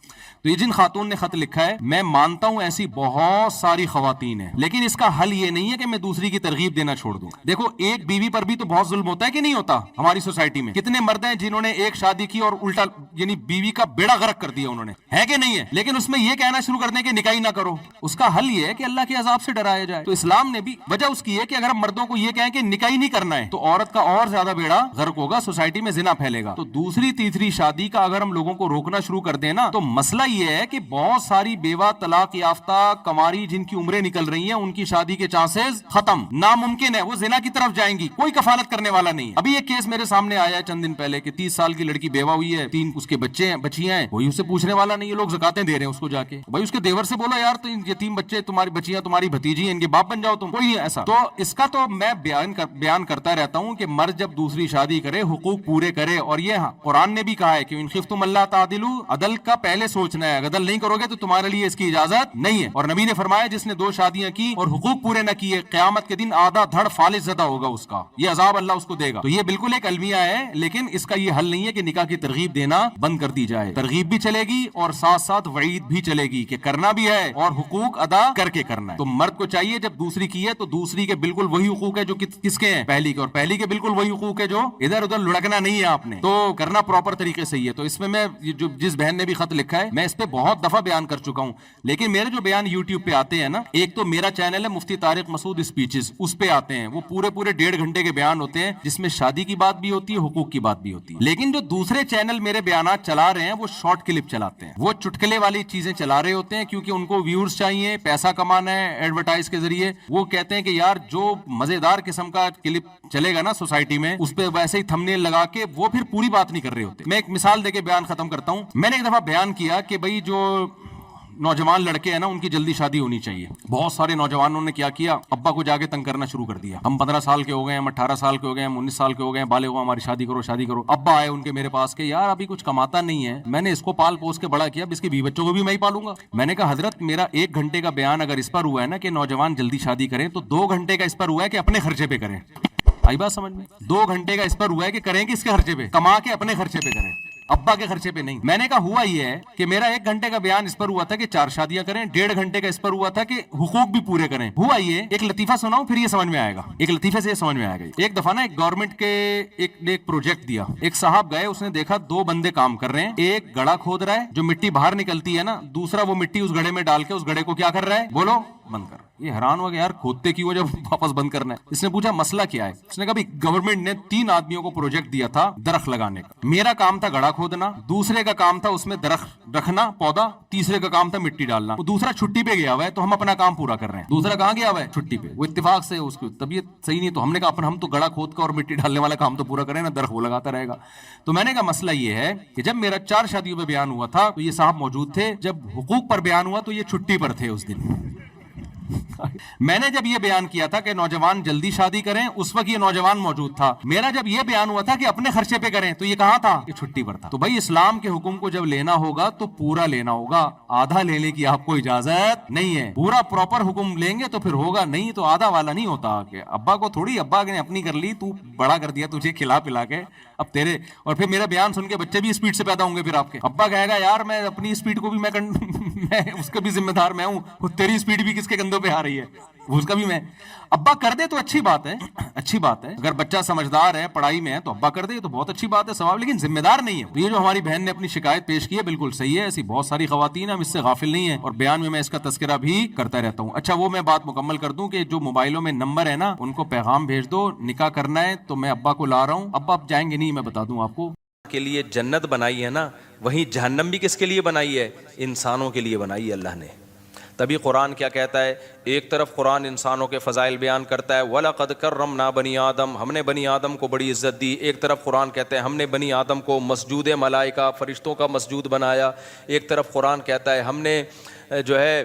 تو یہ جن خاتون نے خط لکھا ہے, میں مانتا ہوں ایسی بہت ساری خواتین ہیں, لیکن اس کا حل یہ نہیں ہے کہ میں دوسری کی ترغیب دینا چھوڑ دوں. دیکھو ایک بیوی پر بھی تو بہت ظلم ہوتا ہے کہ نہیں ہوتا ہماری سوسائٹی میں. کتنے مرد ہیں جنہوں نے ایک شادی کی اور الٹا یعنی بیوی کا بیڑا غرق کر دیا انہوں نے, ہے کہ نہیں ہے؟ لیکن اس میں یہ کہنا شروع کر دیں کہ نکاح ہی نہ کرو. اس کا حل یہ ہے کہ اللہ کے عذاب سے ڈرایا جائے. تو اسلام نے بھی وجہ اس کی ہے کہ اگر ہم مردوں کو یہ کہیں کہ نکاح ہی نہیں کرنا ہے تو عورت کا اور زیادہ بیڑا غرق ہوگا, سوسائٹی میں زنا پھیلے گا. تو دوسری تیسری شادی کا اگر ہم لوگوں کو روکنا شروع کر دیں نا, تو مسئلہ یہ ہے کہ بہت ساری بیوہ, طلاق یافتہ کماری جن کی عمریں نکل رہی ہیں, ان کی شادی کے چانسز ختم, ناممکن ہے, وہ زنا کی طرف جائیں گی, کوئی کفالت کرنے والا نہیں ہے. ابھی ایک کیس میرے سامنے آیا ہے چند دن پہلے کہ 30 سال کی لڑکی بیوہ ہوئی ہے, 3 اس کے بچے ہیں, بچیاں ہیں, کوئی اسے پوچھنے والا نہیں ہے, لوگ زکاتیں دے رہے ہیں اس کو جا کے. بھائی اس کے دیور سے بولو یار تو یہ 3 بچے تمہاری بچیاں تمہاری بھتیجی ہیں, ان کے باپ بن جاؤ تم, کوئی نہیں ایسا. تو اس کا تو میں بیان کرتا رہتا ہوں کہ مرد جب دوسری شادی کرے حقوق پورے کرے, اور یہ قرآن نے بھی کہا ہے کہ ان خفتم اللہ تعدلوا, عدل کا پہلے سوچنا ہے, عدل نہیں کرو گے تو تمہارے لیے اس کی اجازت نہیں ہے. اور نبی نے فرمایا جس نے 2 شادیاں کی اور حقوق پورے نہ کیے, قیامت کے دن آدھا دھڑ فالج زدہ ہوگا اس کا, یہ عذاب اللہ اس کو دے گا. تو یہ بالکل ایک المیہ ہے, لیکن اس کا یہ حل نہیں ہے کہ نکاح کی ترغیب دینا بند کر دی جائے. ترغیب بھی چلے گی اور ساتھ ساتھ وعید بھی چلے گی کہ کرنا بھی ہے اور حقوق ادا کر کے کرنا ہے. تو مرد کو چاہیے جب دوسری کی ہے تو دوسری کے بالکل وہی حقوق ہے جو کس کے ہیں, پہلی کے, اور پہلی کے بالکل وہی حقوق ہے جو ادھر ادھر لڑکنا نہیں ہے آپ نے, تو کرنا پراپر طریقے سے ہی ہے. تو اس میں جو جس بہن نے بھی خط لکھا ہے, میں اس پہ بہت دفعہ بیان کر چکا ہوں, لیکن میرے جو بیان یوٹیوب پہ آتے ہیں نا, ایک تو میرا چینل ہے مفتی طارق مسعود اسپیچز, اس پہ آتے ہیں, وہ پورے 1.5 گھنٹے کے بیان ہوتے ہیں جس میں شادی کی بات بھی ہوتی ہے, حقوق کی بات بھی ہوتی ہے. لیکن جو دوسرے چینل میرے بیانات چلا رہے ہیں وہ شارٹ کلپ چلاتے ہیں, وہ چٹکلے والی چیزیں چلا رہے ہوتے ہیں, کیونکہ ان کو ویورز چاہیے, پیسہ کمانا ہے ایڈورٹائز کے ذریعے. وہ کہتے ہیں کہ یار جو مزیدار قسم کا کلپ چلے گا نا سوسائٹی میں, اس پہ ویسے ہی تھمبنیل لگا کے وہ پھر پوری بات نہیں کر رہے ہوتے. میں ایک مثال دے کے بیان ختم کرتا ہوں. میں نے ایک دفعہ بیان کیا کہ بھائی جو نوجوان لڑکے ہیں نا, ان کی جلدی شادی ہونی چاہیے. بہت سارے نوجوانوں نے کیا کیا, ابا کو جا کے تنگ کرنا شروع کر دیا. ہم 15 سال کے ہو گئے, ہم 18 سال کے ہو گئے, ہم 19 سال کے ہو گئے, بالغ ہو, ہماری شادی کرو شادی کرو. ابا آئے ان کے میرے پاس کہ یار ابھی کچھ کماتا نہیں ہے, میں نے اس کو پال پوس کے بڑا کیا, اب اس کے 20 بچوں کو بھی میں ہی پالوں گا. میں نے کہا حضرت میرا 1 گھنٹے کا بیان اگر اس پر ہوا ہے نا کہ نوجوان جلدی شادی کریں, تو 2 گھنٹے کا اس پر ہوا ہے کہ اپنے خرچے پہ کریں. آئی بات سمجھ میں؟ 2 گھنٹے کا اس پر ہوا ہے کہ کریں کس کے خرچے پہ, کما کے اپنے خرچے پہ کریں, ابا کے خرچے پہ نہیں. میں نے کہا ہوا یہ ہے کہ میرا 1 گھنٹے کا بیان اس پر ہوا تھا کہ 4 شادیاں کریں, 1.5 گھنٹے کا اس پر ہوا تھا کہ حقوق بھی پورے کریں. ہوا یہ, ایک لطیفہ سناؤں پھر یہ سمجھ میں آئے گا, ایک لطیفے سے یہ سمجھ میں آئے گا. ایک دفعہ نا ایک گورنمنٹ کے ایک پروجیکٹ دیا, ایک صاحب گئے, اس نے دیکھا 2 بندے کام کر رہے ہیں, ایک گڑھا کھود رہا ہے, جو مٹی باہر نکلتی ہے نا, دوسرا وہ مٹی اس گڑھے میں ڈال کے اس گڑھے کو کیا کر رہا ہے, بولو بند کر. یہ حیران ہوا کہ یار کھودتے کی وہ جب واپس بند کرنا ہے. اس نے پوچھا مسئلہ کیا ہے, اس نے کہا گورنمنٹ نے 3 آدمیوں کو پروجیکٹ دیا تھا درخت لگانے کا. میرا کام تھا گڑھا کھودنا, دوسرے کا کام تھا اس میں درخت رکھنا پودا, تیسرے کا کام تھا مٹی ڈالنا. وہ دوسرا چھٹی پہ گیا ہوا ہے تو ہم اپنا کام پورا کر رہے ہیں. دوسرا کہاں گیا ہوا ہے, چھٹی پہ. وہ اتفاق سے اس کی طبیعت صحیح نہیں, تو ہم نے کہا ہم تو گڑھا کھود کا اور مٹی ڈالنے والا کام تو پورا کریں نا, درخت وہ لگاتا رہے گا. تو میں نے کہا مسئلہ یہ ہے کہ جب میرا 4 شادیوں پہ بیان ہوا تھا تو یہ صاحب موجود تھے, جب حقوق پر بیان ہوا تو یہ چھٹی پر تھے اس دن. میں نے جب یہ بیان کیا تھا کہ نوجوان جلدی شادی کریں, اس وقت یہ نوجوان موجود تھا. میرا جب یہ بیان ہوا تھا کہ اپنے خرچے پہ کریں, تو یہ کہاں تھا, یہ چھٹی پر تھا. تو بھائی اسلام کے حکم کو جب لینا ہوگا تو پورا لینا ہوگا, آدھا لینے کی آپ کو اجازت نہیں ہے. پورا پراپر حکم لیں گے تو پھر ہوگا, نہیں تو آدھا والا نہیں ہوتا. کہ ابا کو تھوڑی, ابا نے اپنی کر لی, تو بڑا کر دیا تجھے کھلا پلا کے, اب تیرے. اور پھر میرا بیان سن کے بچے بھی اسپیڈ سے پیدا ہوں گے. پھر آپ کے ابا کہے گا یار میں اپنی اسپیڈ کو بھی میں اس کا بھی ذمہ دار میں ہوں, تیری اسپیڈ بھی کس کے کندھوں پہ آ رہی ہے, اس کا بھی میں. ابا کر دے تو اچھی بات ہے, اچھی بات ہے. اگر بچہ سمجھدار ہے, پڑھائی میں ہے, تو ابا کر دے تو بہت اچھی بات ہے, ثواب. لیکن ذمہ دار نہیں ہے. یہ جو ہماری بہن نے اپنی شکایت پیش کی ہے بالکل صحیح ہے, ایسی بہت ساری خواتین ہیں, ہم اس سے غافل نہیں ہیں, اور بیان میں اس کا تذکرہ بھی کرتا رہتا ہوں. اچھا وہ میں بات مکمل کر دوں کہ جو موبائلوں میں نمبر ہے نا, ان کو پیغام بھیج دو, نکاح کرنا ہے تو میں ابا کو لا رہا ہوں. ابا آپ جائیں گے نہیں, میں بتا دوں آپ کو. کے لیے جنت بنائی ہے نا, وہیں جہنم بھی کس کے لیے بنائی ہے, انسانوں کے لیے بنائی ہے اللہ نے. تبھی قرآن کیا کہتا ہے, ایک طرف قرآن انسانوں کے فضائل بیان کرتا ہے, وَلَقَدْ كَرَّمْنَا بَنِي آدم, ہم نے بنی آدم کو بڑی عزت دی. ایک طرف قرآن کہتا ہے ہم نے بنی آدم کو مسجود ملائکہ, فرشتوں کا مسجود بنایا. ایک طرف قرآن کہتا ہے ہم نے جو ہے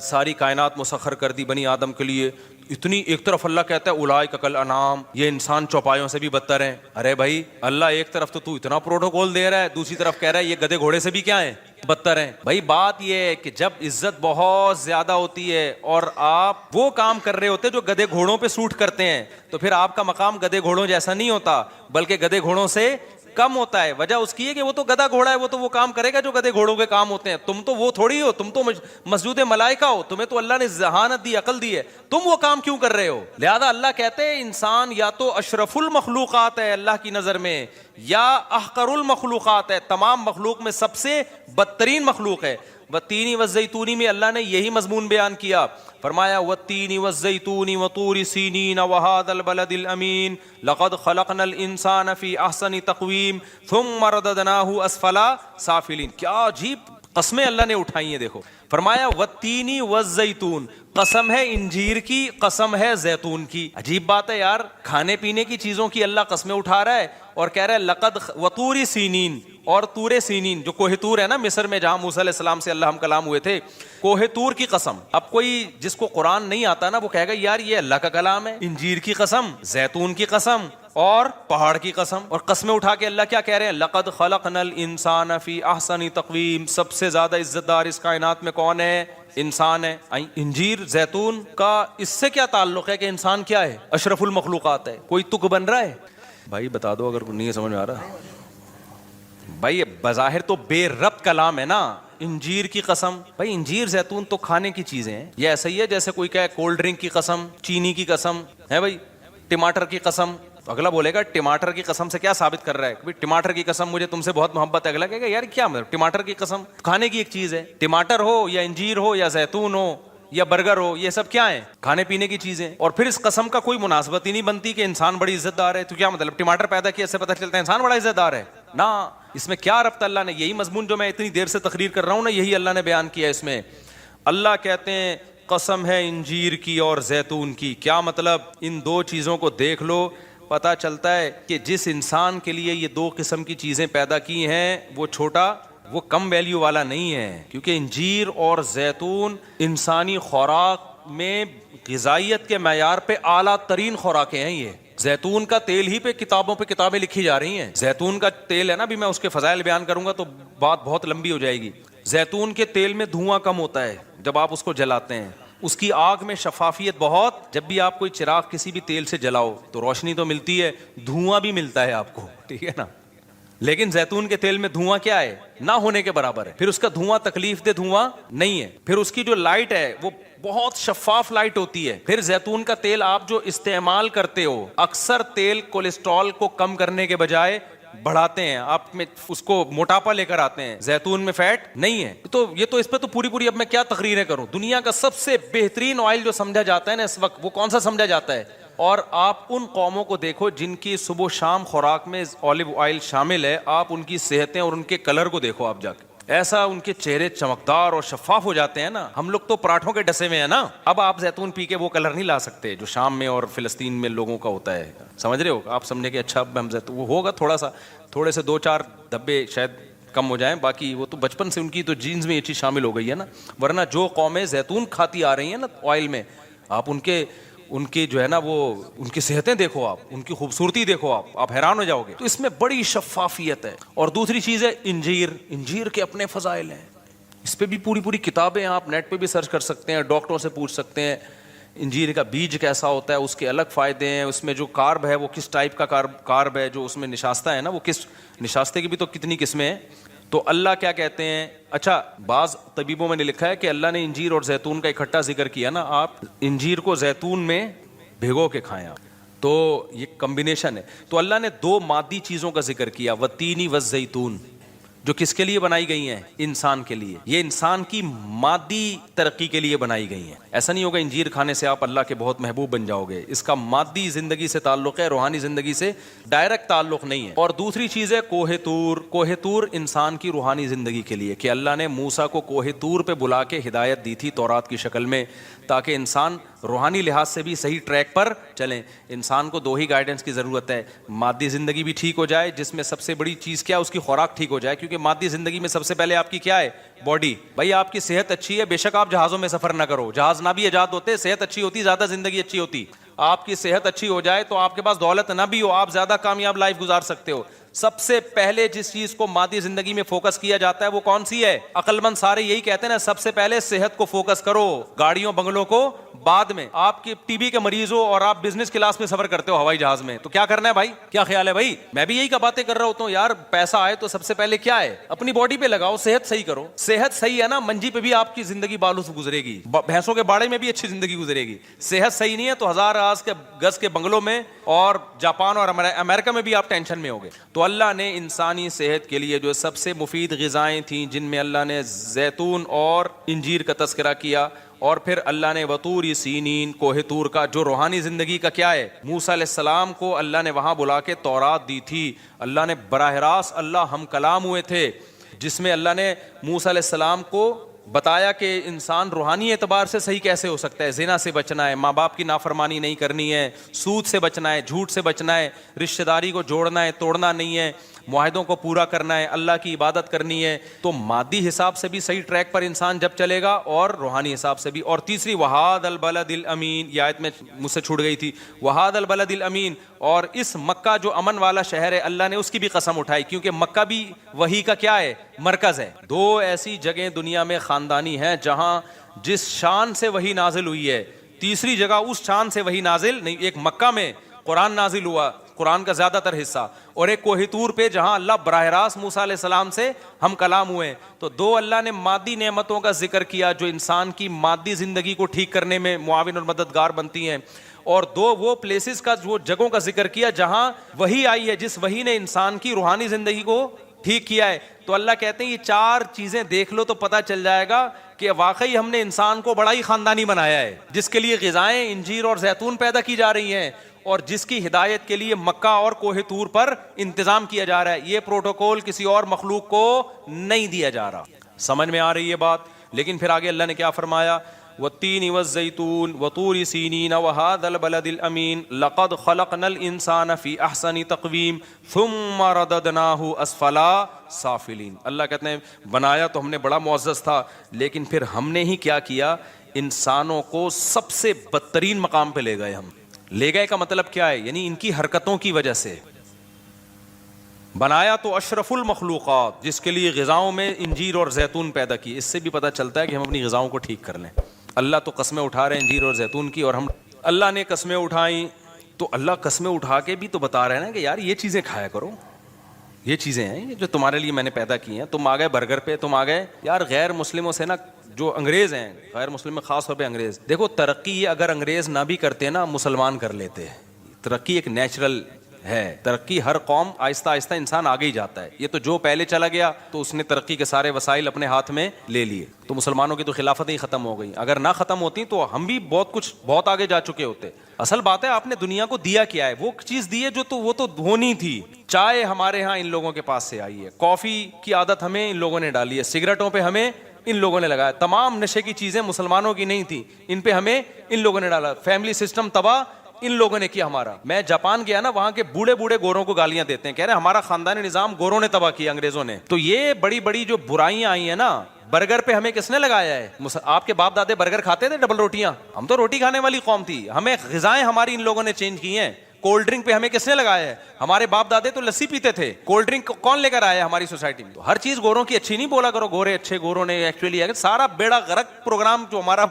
ساری کائنات مسخر کر دی بنی آدم کے لیے. اتنی ایک طرف اللہ کہتا ہے اولئک کالانعام، یہ انسان چوپایوں سے بھی بدتر ہیں. ارے بھائی اللہ ایک طرف تو اتنا پروٹوکول دے رہا ہے، دوسری طرف کہہ رہا ہے یہ گدھے گھوڑے سے بھی کیا ہیں، بدتر ہیں. بھائی بات یہ ہے کہ جب عزت بہت زیادہ ہوتی ہے اور آپ وہ کام کر رہے ہوتے جو گدھے گھوڑوں پہ سوٹ کرتے ہیں، تو پھر آپ کا مقام گدھے گھوڑوں جیسا نہیں ہوتا بلکہ گدھے گھوڑوں سے کم ہوتا ہے. وجہ اس کی ہے کہ وہ تو گدھا گھوڑا ہے، وہ تو وہ کام کرے گا جو گدھے گھوڑوں کے کام ہوتے ہیں. تم تو وہ تھوڑی ہو، تم تو مسجود ملائکہ ہو، تمہیں تو اللہ نے ذہانت دی، عقل دی ہے، تم وہ کام کیوں کر رہے ہو؟ لہذا اللہ کہتے ہیں انسان یا تو اشرف المخلوقات ہے اللہ کی نظر میں، یا احقر المخلوقات ہے، تمام مخلوق میں سب سے بدترین مخلوق ہے. والتین والزیتون میں اللہ نے یہی مضمون بیان کیا، فرمایا والتین والزیتون وطور سینین وہذا البلد الامین لقد خلقنا الانسان فی احسن تقویم ثم رددناہ اسفل سافلین. کیا عجیب قسمیں اللہ نے اٹھائی ہیں. دیکھو فرمایا والتین والزیتون، قسم ہے انجیر کی، قسم ہے زیتون کی. عجیب بات ہے یار، کھانے پینے کی چیزوں کی اللہ قسمیں اٹھا رہا ہے اور کہہ رہا ہے لقد وطور سینین، اور طور سینین جو کوہ طور ہے نا مصر میں جہاں موسیٰ علیہ السلام سے اللہ ہم کلام ہوئے تھے، کوہ طور کی قسم. اب کوئی جس کو قرآن نہیں آتا نا وہ کہے گا یار یہ اللہ کا کلام ہے. انجیر کی قسم، زیتون کی قسم اور پہاڑ کی قسم. اور قسمیں اٹھا کے اللہ کیا کہہ رہے ہیں؟ لقد خلقنا الانسان فی احسن تقویم. سب سے زیادہ عزت دار اس کائنات میں کون ہے؟ انسان ہے. انجیر زیتون کا اس سے کیا تعلق ہے کہ انسان کیا ہے؟ اشرف المخلوقات ہے. کوئی تک بن رہا ہے؟ بھائی بتا دو اگر نہیں سمجھ میں آ رہا. بھائی بظاہر تو بے ربط کلام ہے نا. انجیر کی قسم، بھائی انجیر زیتون تو کھانے کی چیزیں ہیں. یہ ایسا ہی ہے جیسے کوئی کہے کولڈ ڈرنک کی قسم، چینی کی قسم ہے، بھائی ٹماٹر کی قسم. اگلا بولے گا ٹماٹر کی قسم سے کیا ثابت کر رہا ہے؟ ٹماٹر کی قسم مجھے تم سے بہت محبت ہے. اگلا کہے گا یار کیا مطلب ٹماٹر کی قسم؟ کھانے کی ایک چیز ہے. ٹماٹر ہو یا انجیر ہو یا زیتون ہو یا برگر ہو، یہ سب کیا ہیں؟ کھانے پینے کی چیزیں. اور پھر اس قسم کا کوئی مناسبت ہی نہیں بنتی کہ انسان بڑی عزت دار ہے. تو کیا مطلب ٹماٹر پیدا کیا اس سے پتہ چلتا ہے انسان بڑا عزت دار ہے؟ نہ، اس میں کیا ربط؟ اللہ نے یہی مضمون جو میں اتنی دیر سے تقریر کر رہا ہوں نا، یہی اللہ نے بیان کیا اس میں. اللہ کہتے ہیں قسم ہے انجیر کی اور زیتون کی. کیا مطلب؟ ان دو چیزوں کو دیکھ لو، پتہ چلتا ہے کہ جس انسان کے لیے یہ دو قسم کی چیزیں پیدا کی ہیں وہ چھوٹا، وہ کم ویلیو والا نہیں ہے. کیونکہ انجیر اور زیتون انسانی خوراک میں غذائیت کے معیار پہ اعلیٰ ترین خوراکیں ہیں. یہ زیتون کا تیل ہی پہ کتابوں پہ کتابیں لکھی جا رہی ہیں. زیتون کا تیل ہے نا، بھی میں اس کے فضائل بیان کروں گا تو بات بہت لمبی ہو جائے گی. زیتون کے تیل میں دھواں کم ہوتا ہے جب آپ اس کو جلاتے ہیں. اس کی آگ میں شفافیت بہت. جب بھی آپ کوئی چراغ کسی بھی تیل سے جلاؤ تو روشنی تو ملتی ہے، دھواں بھی ملتا ہے آپ کو، ٹھیک ہے نا. لیکن زیتون کے تیل میں دھواں کیا ہے؟ نہ ہونے کے برابر ہے. پھر اس کا دھواں تکلیف دہ دھواں نہیں ہے. پھر اس کی جو لائٹ ہے وہ بہت شفاف لائٹ ہوتی ہے. پھر زیتون کا تیل آپ جو استعمال کرتے ہو، اکثر تیل کولیسٹرول کو کم کرنے کے بجائے بڑھاتے ہیں، آپ میں اس کو موٹاپا لے کر آتے ہیں. زیتون میں فیٹ نہیں ہے. تو یہ تو اس پہ تو پوری اب میں کیا تقریریں کروں. دنیا کا سب سے بہترین آئل جو سمجھا جاتا ہے نا اس وقت، وہ کون سا سمجھا جاتا ہے؟ اور آپ ان قوموں کو دیکھو جن کی صبح و شام خوراک میں اولیو آئل شامل ہے، آپ ان کی صحتیں اور ان کے کلر کو دیکھو آپ جا کے، ایسا ان کے چہرے چمکدار اور شفاف ہو جاتے ہیں نا. ہم لوگ تو پراٹھوں کے ڈسے میں ہیں نا. اب آپ زیتون پی کے وہ کلر نہیں لا سکتے جو شام میں اور فلسطین میں لوگوں کا ہوتا ہے. سمجھ رہے ہو؟ آپ سمجھے کہ اچھا ہم زیتون وہ ہوگا تھوڑے سے 2-4 دبے شاید کم ہو جائیں، باقی وہ تو بچپن سے ان کی تو جینز میں یہ چیز شامل ہو گئی ہے نا. ورنہ جو قومیں زیتون کھاتی آ رہی ہیں نا آئل میں، آپ ان کی جو ہے نا وہ ان کی صحتیں دیکھو، آپ ان کی خوبصورتی دیکھو، آپ حیران ہو جاؤ گے. تو اس میں بڑی شفافیت ہے. اور دوسری چیز ہے انجیر کے اپنے فضائل ہیں. اس پہ بھی پوری کتابیں آپ نیٹ پہ بھی سرچ کر سکتے ہیں، ڈاکٹروں سے پوچھ سکتے ہیں انجیر کا بیج کیسا ہوتا ہے، اس کے الگ فائدے ہیں، اس میں جو کارب ہے وہ کس ٹائپ کا کارب ہے، جو اس میں نشاستہ ہے نا وہ کس نشاستے کی بھی تو کتنی قسمیں ہیں. تو اللہ کیا کہتے ہیں؟ اچھا بعض طبیبوں میں نے لکھا ہے کہ اللہ نے انجیر اور زیتون کا اکٹھا ذکر کیا نا، آپ انجیر کو زیتون میں بھگو کے کھائیں آپ، تو یہ کمبینیشن ہے. تو اللہ نے 2 مادی چیزوں کا ذکر کیا، والتین والزیتون، جو کس کے لیے بنائی گئی ہیں؟ انسان کے لیے. یہ انسان کی مادی ترقی کے لیے بنائی گئی ہیں. ایسا نہیں ہوگا انجیر کھانے سے آپ اللہ کے بہت محبوب بن جاؤ گے. اس کا مادی زندگی سے تعلق ہے، روحانی زندگی سے ڈائریکٹ تعلق نہیں ہے. اور دوسری چیز ہے کوہ طور. کوہ طور انسان کی روحانی زندگی کے لیے، کہ اللہ نے موسیٰ کو کوہ طور پہ بلا کے ہدایت دی تھی تورات کی شکل میں، تاکہ انسان روحانی لحاظ سے بھی صحیح ٹریک پر چلیں. انسان کو دو ہی گائیڈنس کی ضرورت ہے, مادی زندگی بھی ٹھیک ہو جائے, جس میں سب سے بڑی چیز کیا ہے, اس کی خوراک ٹھیک ہو جائے, کیونکہ مادی زندگی میں سب سے پہلے آپ کی کیا ہے, باڈی. بھائی آپ کی صحت اچھی ہے, بے شک آپ جہازوں میں سفر نہ کرو, جہاز نہ بھی ایجاد ہوتے, صحت اچھی ہوتی زیادہ زندگی اچھی ہوتی. آپ کی صحت اچھی ہو جائے تو آپ کے پاس دولت نہ بھی ہو, آپ زیادہ کامیاب لائف گزار سکتے ہو. سب سے پہلے جس چیز کو مادی زندگی میں فوکس کیا جاتا ہے وہ کون سی ہے؟ عقل مند سارے یہی کہتے ہیں نا, سب سے پہلے صحت کو فوکس کرو, گاڑیوں بنگلوں کو بعد میں. آپ کی ٹی بی کے مریض ہو اور آپ بزنس کلاس میں سفر کرتے ہو ہوائی جہاز میں, تو کیا کرنا ہے بھائی؟ کیا خیال ہے بھائی؟ میں بھی یہی کا باتیں کر رہا ہوتا ہوں یار, پیسہ آئے تو سب سے پہلے کیا ہے, اپنی باڈی پہ لگاؤ, صحت صحیح کرو. صحت صحیح ہے نا, منجی پہ بھی آپ کی زندگی بالوں سے گزرے گی, بھینسوں کے باڑے میں بھی اچھی زندگی گزرے گی. صحت صحیح نہیں ہے تو ہزار گز کے بنگلوں میں اور جاپان اور امریکہ میں بھی آپ ٹینشن میں ہوگے. تو اللہ نے انسانی صحت کے لیے جو سب سے مفید غذائیں تھیں, جن میں اللہ نے زیتون اور انجیر کا تذکرہ کیا, اور پھر اللہ نے وطور سینین, کوہ طور کا, جو روحانی زندگی کا کیا ہے, موسیٰ علیہ السلام کو اللہ نے وہاں بلا کے تورات دی تھی. اللہ نے براہ راست اللہ ہم کلام ہوئے تھے, جس میں اللہ نے موسیٰ علیہ السلام کو بتایا کہ انسان روحانی اعتبار سے صحیح کیسے ہو سکتا ہے. زنا سے بچنا ہے, ماں باپ کی نافرمانی نہیں کرنی ہے, سود سے بچنا ہے, جھوٹ سے بچنا ہے, رشتہ داری کو جوڑنا ہے, توڑنا نہیں ہے, معاہدوں کو پورا کرنا ہے, اللہ کی عبادت کرنی ہے. تو مادی حساب سے بھی صحیح ٹریک پر انسان جب چلے گا, اور روحانی حساب سے بھی. اور تیسری وہاد البلد الامین, یہ آیت میں مجھ سے چھوٹ گئی تھی, وہاد البلد الامین, اور اس مکہ جو امن والا شہر ہے, اللہ نے اس کی بھی قسم اٹھائی, کیونکہ مکہ بھی وحی کا کیا ہے, مرکز ہے. دو ایسی جگہیں دنیا میں خاندانی ہیں جہاں جس شان سے وحی نازل ہوئی ہے, تیسری جگہ اس شان سے وحی نازل نہیں. ایک مکہ میں قرآن نازل ہوا, قرآن کا زیادہ تر حصہ, اور ایک کوہ طور پہ جہاں اللہ براہ راست موسیٰ علیہ السلام سے ہم کلام ہوئے. تو دو اللہ نے مادی نعمتوں کا ذکر کیا جو انسان کی مادی زندگی کو ٹھیک کرنے میں معاون اور مددگار بنتی ہیں, اور دو وہ پلیسز کا, وہ جگہوں کا ذکر کیا جہاں وحی آئی ہے, جس وحی نے انسان کی روحانی زندگی کو ٹھیک کیا ہے. تو اللہ کہتے ہیں یہ چار چیزیں دیکھ لو تو پتہ چل جائے گا کہ واقعی ہم نے انسان کو بڑا ہی خاندانی بنایا ہے, جس کے لیے غذائیں انجیر اور زیتون پیدا کی جا رہی ہیں, اور جس کی ہدایت کے لیے مکہ اور کوہ طور پر انتظام کیا جا رہا ہے. یہ پروٹوکول کسی اور مخلوق کو نہیں دیا جا رہا. سمجھ میں آ رہی ہے بات؟ لیکن پھر آگے اللہ نے کیا فرمایا, والتین والزیتون وطور سینین وہذا البلد الامین لقد خلقنا الانسان فی احسن تقویم ثم رددناہ اسفلا سافلین. اللہ کہتے ہیں بنایا تو ہم نے بڑا معزز تھا, لیکن پھر ہم نے ہی کیا کیا, انسانوں کو سب سے بدترین مقام پہ لے گئے. ہم لے گئے کا مطلب کیا ہے, یعنی ان کی حرکتوں کی وجہ سے. بنایا تو اشرف المخلوقات, جس کے لیے غذاؤں میں انجیر اور زیتون پیدا کی. اس سے بھی پتہ چلتا ہے کہ ہم اپنی غذاؤں کو ٹھیک کر لیں. اللہ تو قسمیں اٹھا رہے ہیں انجیر اور زیتون کی, اور ہم, اللہ نے قسمیں اٹھائیں تو اللہ قسمیں اٹھا کے بھی تو بتا رہے ہیں نا کہ یار یہ چیزیں کھایا کرو, یہ چیزیں ہیں جو تمہارے لیے میں نے پیدا کی ہیں. تم آ گئے برگر پہ, تم آ گئے یار غیر مسلموں سے نا, جو انگریز ہیں, غیر مسلم میں خاص طور پہ انگریز, دیکھو ترقی اگر انگریز نہ بھی کرتے نا, مسلمان کر لیتے. ترقی ایک نیچرل ہے, ترقی ہر قوم آہستہ آہستہ انسان آگے ہی جاتا ہے. یہ تو جو پہلے چلا گیا تو اس نے ترقی کے سارے وسائل اپنے ہاتھ میں لے لیے. تو مسلمانوں کی تو خلافتیں ہی ختم ہو گئی. اگر نہ ختم ہوتی تو ہم بھی بہت آگے جا چکے ہوتے. اصل بات ہے آپ نے دنیا کو دیا کیا ہے, وہ چیز دی ہے جو تو وہ تو ہونی تھی. چائے ہمارے ہاں ان لوگوں کے پاس سے آئی ہے, کافی کی عادت ہمیں ان لوگوں نے ڈالی ہے, سگریٹوں پہ ہمیں ان لوگوں نے لگایا. تمام نشے کی چیزیں مسلمانوں کی نہیں تھی, ان پہ ہمیں ان لوگوں نے ڈالا. فیملی سسٹم تباہ ان لوگوں نے کیا ہمارا. میں جاپان گیا نا, وہاں کے بوڑھے بوڑھے گوروں کو گالیاں دیتے ہیں, کہہ رہے ہمارا خاندانی نظام گوروں نے تباہ کیا, انگریزوں نے. تو یہ بڑی بڑی جو برائیاں آئی ہیں نا, برگر پہ ہمیں کس نے لگایا ہے؟ آپ کے باپ دادے برگر کھاتے تھے, ڈبل روٹیاں؟ ہم تو روٹی کھانے والی قوم تھی. ہمیں غذائیں ہماری ان لوگوں نے چینج کی ہیں. کولڈ ڈرنک پہ ہمیں کس نے لگایا ہے؟ ہمارے باپ دادے تو لسی پیتے تھے, کولڈ ڈرنک کون لے کر آیا ہماری سوسائٹی میں؟ تو ہر چیز گوروں کی اچھی نہیں بولا کرو, گورے اچھے, گوروں نے ایکچولی سارا بیڑا غرق پروگرام جو ہمارا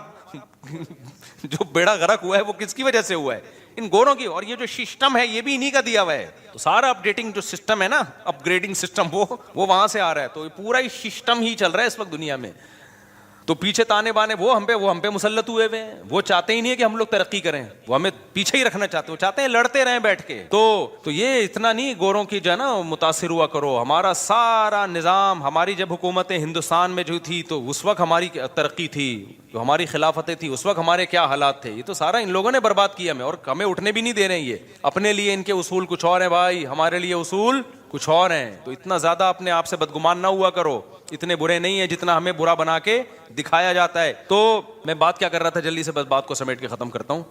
جو بیڑا غرق ہوا ہے وہ کس کی وجہ سے ہوا ہے؟ ان گوروں کی. اور یہ جو سسٹم ہے یہ بھی انہی کا دیا ہوا ہے. تو سارا اپڈیٹنگ جو سسٹم ہے نا, اپ گریڈنگ سسٹم, وہ وہاں سے آ رہا ہے. تو پورا ہی سسٹم ہی چل رہا ہے اس وقت دنیا میں. تو پیچھے تانے بانے وہ ہم پہ مسلط ہوئے ہوئے ہیں. وہ چاہتے ہی نہیں ہے کہ ہم لوگ ترقی کریں, وہ ہمیں پیچھے ہی رکھنا چاہتے ہیں. وہ چاہتے ہیں لڑتے رہیں بیٹھ کے. تو یہ اتنا نہیں گوروں کی جو ہے نا متاثر ہوا کرو. ہمارا سارا نظام, ہماری جب حکومتیں ہندوستان میں جو تھی تو اس وقت ہماری ترقی تھی, جو ہماری خلافتیں تھی اس وقت ہمارے کیا حالات تھے. یہ تو سارا ان لوگوں نے برباد کیا ہمیں, اور ہمیں اٹھنے بھی نہیں دے رہے ہیں. یہ اپنے لیے ان کے اصول کچھ اور ہیں بھائی, ہمارے لیے اصول کچھ اور ہیں. تو اتنا زیادہ اپنے آپ سے بدگمان نہ ہوا کرو. اتنے برے نہیں ہیں جتنا ہمیں برا بنا کے دکھایا جاتا ہے. تو میں بات کیا کر رہا تھا, جلدی سے بس بات کو سمیٹ کے ختم کرتا ہوں.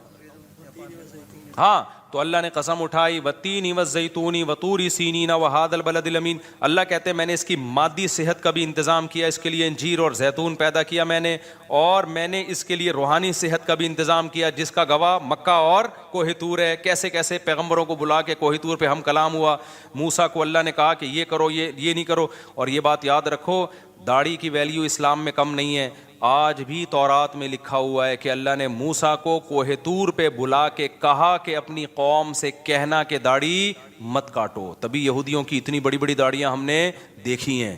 ہاں, تو اللہ نے قسم اٹھائی والتین والزیتون وطور سینین وہذا البلد الامین. اللہ کہتے ہیں میں نے اس کی مادی صحت کا بھی انتظام کیا, اس کے لیے انجیر اور زیتون پیدا کیا میں نے, اور میں نے اس کے لیے روحانی صحت کا بھی انتظام کیا جس کا گواہ مکہ اور کوہ طور ہے. کیسے کیسے پیغمبروں کو بلا کے کوہ طور پہ ہم کلام ہوا, موسیٰ کو اللہ نے کہا کہ یہ کرو, یہ نہیں کرو. اور یہ بات یاد رکھو, داڑھی کی ویلیو اسلام میں کم نہیں ہے. آج بھی تورات میں لکھا ہوا ہے کہ اللہ نے موسیٰ کو کوہ طور پہ بلا کے کہا کہ اپنی قوم سے کہنا کہ داڑھی مت کاٹو. تبھی یہودیوں کی اتنی بڑی بڑی داڑیاں ہم نے دیکھی ہیں.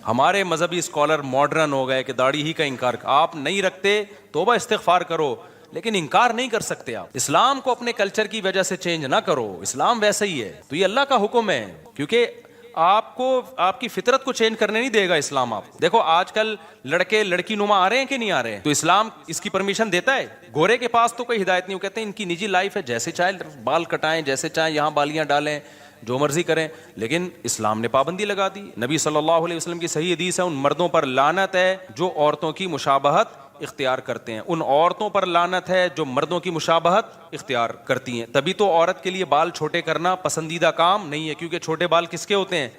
ہمارے مذہبی اسکالر ماڈرن ہو گئے کہ داڑھی ہی کا انکار, آپ نہیں رکھتے توبہ استغفار کرو, لیکن انکار نہیں کر سکتے آپ. اسلام کو اپنے کلچر کی وجہ سے چینج نہ کرو, اسلام ویسا ہی ہے. تو یہ اللہ کا حکم ہے, کیونکہ آپ کو آپ کی فطرت کو چینج کرنے نہیں دے گا اسلام. آپ دیکھو آج کل لڑکے لڑکی نما آ رہے ہیں کہ نہیں آ رہے ہیں, تو اسلام اس کی پرمیشن دیتا ہے. گورے کے پاس تو کوئی ہدایت نہیں, وہ کہتے ہیں ان کی نجی لائف ہے, جیسے چاہے بال کٹائیں, جیسے چاہیں یہاں بالیاں ڈالیں, جو مرضی کریں. لیکن اسلام نے پابندی لگا دی. نبی صلی اللہ علیہ وسلم کی صحیح حدیث ہے, ان مردوں پر لعنت ہے جو عورتوں کی مشابہت اختیار کرتے ہیں, ان عورتوں پر لعنت ہے جو مردوں کی مشابہت اختیار کرتی ہیں. تبھی تو عورت کے لیے بال چھوٹے کرنا پسندیدہ کام نہیں ہے, کیونکہ چھوٹے بال کس کے ہوتے ہیں؟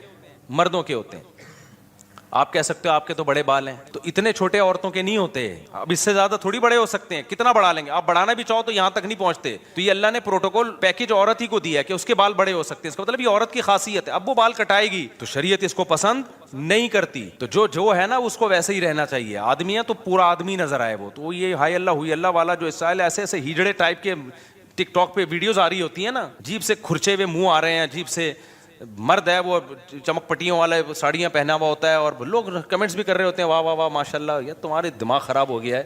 مردوں کے ہوتے ہیں. آپ کہہ سکتے ہو آپ کے تو بڑے بال ہیں, تو اتنے چھوٹے عورتوں کے نہیں ہوتے. اب اس سے زیادہ تھوڑی بڑے ہو سکتے ہیں, کتنا بڑھا لیں گے آپ؟ بڑھانا بھی چاہو تو یہاں تک نہیں پہنچتے. تو یہ اللہ نے پروٹوکول پیکج عورت ہی کو دیا ہے کہ اس کے بال بڑے ہو سکتے ہیں. اس کا مطلب یہ عورت کی خاصیت ہے. اب وہ بال کٹائے گی تو شریعت اس کو پسند نہیں کرتی. تو جو ہے نا اس کو ویسے ہی رہنا چاہیے. آدمی ہے تو پورا آدمی نظر آئے وہ. تو یہ ہائی اللہ ہوئی اللہ والا جو اسٹائل ایسے ایسے ہیجڑے ٹائپ کے ٹک ٹاک پہ ویڈیوز آ رہی ہوتی ہیں نا, عجیب سے کھرچے ہوئے منہ آ رہے ہیں, عجیب سے. مرد ہے وہ چمک پٹیوں والا ساڑیاں پہنا ہوا ہوتا ہے, اور لوگ کمنٹس بھی کر رہے ہوتے ہیں واہ واہ واہ ماشاء اللہ, یہ تمہارے دماغ خراب ہو گیا ہے.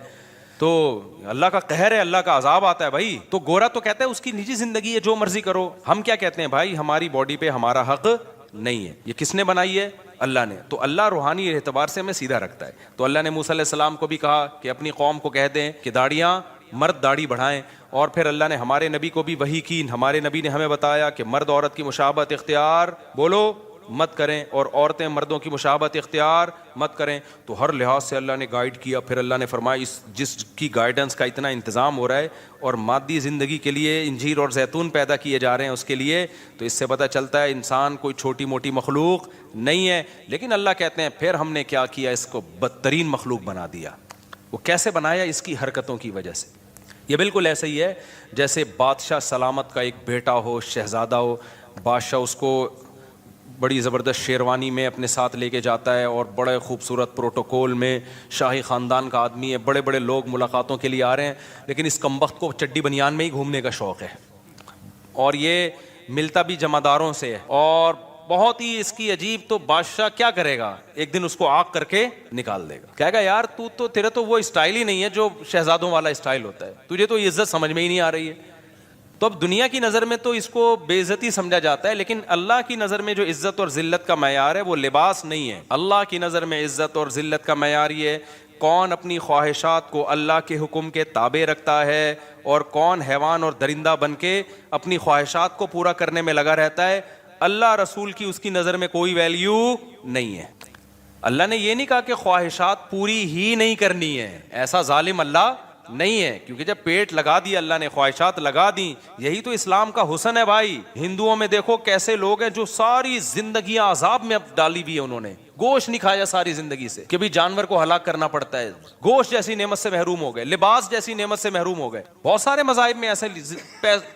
تو اللہ کا قہر ہے, اللہ کا عذاب آتا ہے بھائی. تو گورا تو کہتا ہے اس کی نجی زندگی ہے, جو مرضی کرو. ہم کیا کہتے ہیں بھائی, ہماری باڈی پہ ہمارا حق نہیں ہے. یہ کس نے بنائی ہے؟ اللہ نے. تو اللہ روحانی اعتبار سے ہمیں سیدھا رکھتا ہے. تو اللہ نے موسیٰ علیہ السلام کو بھی کہا کہ اپنی قوم کو کہہ دیں کہ داڑیاں, مرد داڑھی بڑھائیں. اور پھر اللہ نے ہمارے نبی کو بھی وحی کی, ہمارے نبی نے ہمیں بتایا کہ مرد عورت کی مشابہت اختیار بولو مت کریں, اور عورتیں مردوں کی مشابہت اختیار مت کریں. تو ہر لحاظ سے اللہ نے گائیڈ کیا. پھر اللہ نے فرمایا جس کی گائیڈنس کا اتنا انتظام ہو رہا ہے اور مادی زندگی کے لیے انجیر اور زیتون پیدا کیے جا رہے ہیں اس کے لیے, تو اس سے پتہ چلتا ہے انسان کوئی چھوٹی موٹی مخلوق نہیں ہے. لیکن اللہ کہتے ہیں پھر ہم نے کیا کیا, اس کو بدترین مخلوق بنا دیا. وہ کیسے بنایا؟ اس کی حرکتوں کی وجہ سے. یہ بالکل ایسے ہی ہے جیسے بادشاہ سلامت کا ایک بیٹا ہو, شہزادہ ہو. بادشاہ اس کو بڑی زبردست شیروانی میں اپنے ساتھ لے کے جاتا ہے, اور بڑے خوبصورت پروٹوکول میں, شاہی خاندان کا آدمی ہے, بڑے بڑے لوگ ملاقاتوں کے لیے آ رہے ہیں. لیکن اس کمبخت کو چڈی بنیان میں ہی گھومنے کا شوق ہے, اور یہ ملتا بھی جمعداروں سے ہے, اور بہت ہی اس کی عجیب. تو بادشاہ کیا کرے گا, ایک دن اس کو آگ کر کے نکال دے گا. کہے گا یار تو تیرے تو وہ اسٹائل ہی نہیں ہے جو شہزادوں والا اسٹائل ہوتا ہے, تجھے تو یہ عزت سمجھ میں ہی نہیں آ رہی ہے. تو اب دنیا کی نظر میں تو اس کو بے عزتی سمجھا جاتا ہے, لیکن اللہ کی نظر میں جو عزت اور ذلت کا معیار ہے وہ لباس نہیں ہے. اللہ کی نظر میں عزت اور ذلت کا معیار یہ ہے کون اپنی خواہشات کو اللہ کے حکم کے تابع رکھتا ہے, اور کون حیوان اور درندہ بن کے اپنی خواہشات کو پورا کرنے میں لگا رہتا ہے. اللہ رسول کی اس کی نظر میں کوئی ویلیو نہیں ہے. اللہ نے یہ نہیں کہا کہ خواہشات پوری ہی نہیں کرنی ہے, ایسا ظالم اللہ نہیں ہے, کیونکہ جب پیٹ لگا دیا اللہ نے, خواہشات لگا دی, یہی تو اسلام کا حسن ہے بھائی. ہندوؤں میں دیکھو کیسے لوگ ہیں جو ساری زندگیاں عذاب میں ڈالی ہوئی ہے, انہوں نے گوشت نہیں کھایا ساری زندگی سے, کہ بھی جانور کو ہلاک کرنا پڑتا ہے. گوشت جیسی نعمت سے محروم ہو گئے, لباس جیسی نعمت سے محروم ہو گئے. بہت سارے مذاہب میں ایسے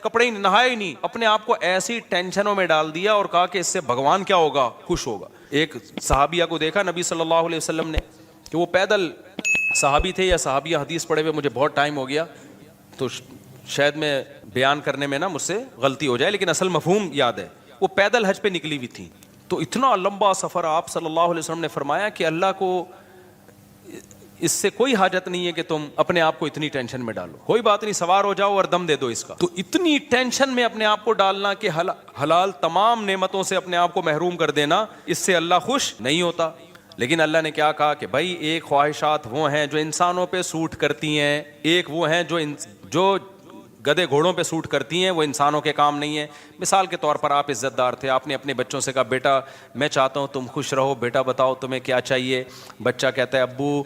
کپڑے ہی نہائے ہی نہیں, اپنے آپ کو ایسی ٹینشنوں میں ڈال دیا اور کہا کہ اس سے بھگوان کیا ہوگا, خوش ہوگا. ایک صحابیہ کو دیکھا نبی صلی اللہ علیہ وسلم نے کہ وہ پیدل, صحابی تھے یا صحابیہ, حدیث پڑھے ہوئے مجھے بہت ٹائم ہو گیا تو شاید میں بیان کرنے میں نا مجھ سے غلطی ہو جائے, لیکن اصل مفہوم یاد ہے. وہ پیدل حج پہ نکلی ہوئی تھی, تو اتنا لمبا سفر, آپ صلی اللہ علیہ وسلم نے فرمایا کہ اللہ کو اس سے کوئی حاجت نہیں ہے کہ تم اپنے آپ کو اتنی ٹینشن میں ڈالو, کوئی بات نہیں, سوار ہو جاؤ اور دم دے دو اس کا. تو اتنی ٹینشن میں اپنے آپ کو ڈالنا کہ حلال تمام نعمتوں سے اپنے آپ کو محروم کر دینا, اس سے اللہ خوش نہیں ہوتا. لیکن اللہ نے کیا کہا کہ بھائی ایک خواہشات وہ ہیں جو انسانوں پہ سوٹ کرتی ہیں, ایک وہ ہیں جو گدے گھوڑوں پہ سوٹ کرتی ہیں, وہ انسانوں کے کام نہیں ہیں. مثال کے طور پر آپ عزت دار تھے, آپ نے اپنے بچوں سے کہا بیٹا میں چاہتا ہوں تم خوش رہو, بیٹا بتاؤ تمہیں کیا چاہیے. بچہ کہتا ہے ابو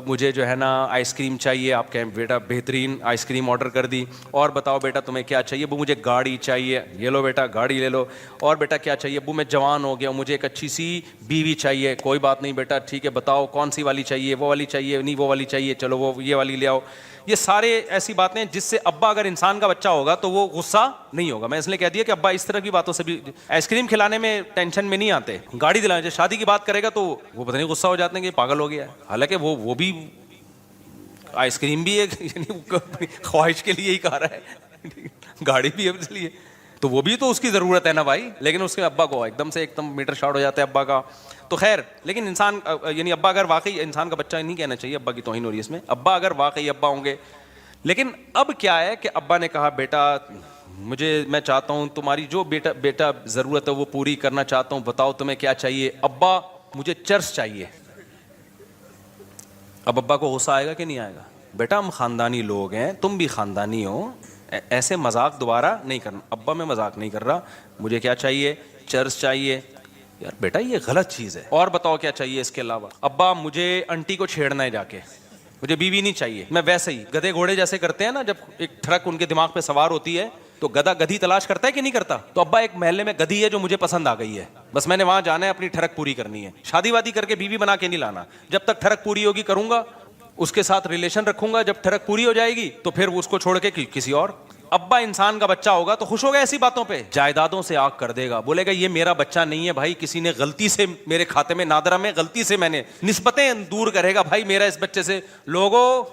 مجھے جو ہے نا آئس کریم چاہیے. آپ کہیں بیٹا بہترین آئس کریم آرڈر کر دی. اور بتاؤ بیٹا تمہیں کیا چاہیے. ابو مجھے گاڑی چاہیے. یہ لو بیٹا گاڑی لے لو. اور بیٹا کیا چاہیے. ابو میں جوان ہو گیا, مجھے ایک اچھی سی بیوی چاہیے. کوئی بات نہیں بیٹا ٹھیک ہے, بتاؤ کون سی والی چاہیے. وہ والی چاہیے. نہیں وہ والی چاہیے, چلو وہ یہ والی لے آؤ. یہ سارے ایسی باتیں جس سے ابا اگر انسان کا بچہ ہوگا تو وہ غصہ نہیں ہوگا. میں اس لیے کہہ دیا کہ ابا اس طرح کی باتوں سے بھی, آئس کریم کھلانے میں ٹینشن میں نہیں آتے, گاڑی دلانے. جب شادی کی بات کرے گا تو وہ پتہ نہیں غصہ ہو جاتے ہیں کہ پاگل ہو گیا ہے. حالانکہ وہ بھی آئس کریم بھی ایک یعنی خواہش کے لیے ہی کہا رہا ہے, گاڑی بھی ہے اس لیے, تو وہ بھی تو اس کی ضرورت ہے نا بھائی. لیکن اس کے ابا کو ایک دم میٹر شارٹ ہو جاتا ہے ابا کا. تو خیر, لیکن انسان یعنی ابا اگر واقعی انسان کا بچہ نہیں کہنا چاہیے, ابا کی توہین ہو رہی ہے اس میں. ابا اگر واقعی ابا ہوں گے, لیکن اب کیا ہے کہ ابا نے کہا بیٹا میں چاہتا ہوں تمہاری جو بیٹا ضرورت ہے وہ پوری کرنا چاہتا ہوں, بتاؤ تمہیں کیا چاہیے. ابا مجھے چرس چاہیے. اب ابا کو غصہ آئے گا کہ نہیں آئے گا. بیٹا ہم خاندانی لوگ ہیں, تم بھی خاندانی ہو, ایسے مذاق دوبارہ نہیں کرنا. ابا میں مذاق نہیں کر رہا, مجھے کیا چاہیے, چرس چاہیے. یار بیٹا یہ غلط چیز ہے. اور بتاؤ کیا چاہیے اس کے علاوہ. ابا مجھے انٹی کو چھیڑنا ہے جا کے, مجھے بیوی نہیں چاہیے. میں ویسے ہی گدھے گھوڑے جیسے کرتے ہیں نا, جب ایک ٹرک ان کے دماغ پہ سوار ہوتی ہے تو گدھا گدھی تلاش کرتا ہے کہ نہیں کرتا. تو ابا ایک محلے میں گدھی ہے جو مجھے پسند آ گئی ہے, بس میں نے وہاں جانا ہے, اپنی ٹرک پوری کرنی ہے. شادی وادی کر کے بیوی بنا کے نہیں لانا. جب تک ٹرک پوری ہوگی کروں گا, اس کے ساتھ ریلیشن رکھوں گا. جب ٹرک پوری ہو جائے گی تو پھر اس کو چھوڑ کے کسی اور. ابا انسان کا بچہ ہوگا تو خوش ہوگا ایسی باتوں پہ, جائیدادوں سے آگ کر دے گا, بولے گا یہ میرا بچہ نہیں ہے بھائی, کسی نے غلطی سے میرے کھاتے میں نادرہ میں غلطی سے میں نے نسبتیں دور کرے گا, بھائی میرا اس بچے سے لوگوں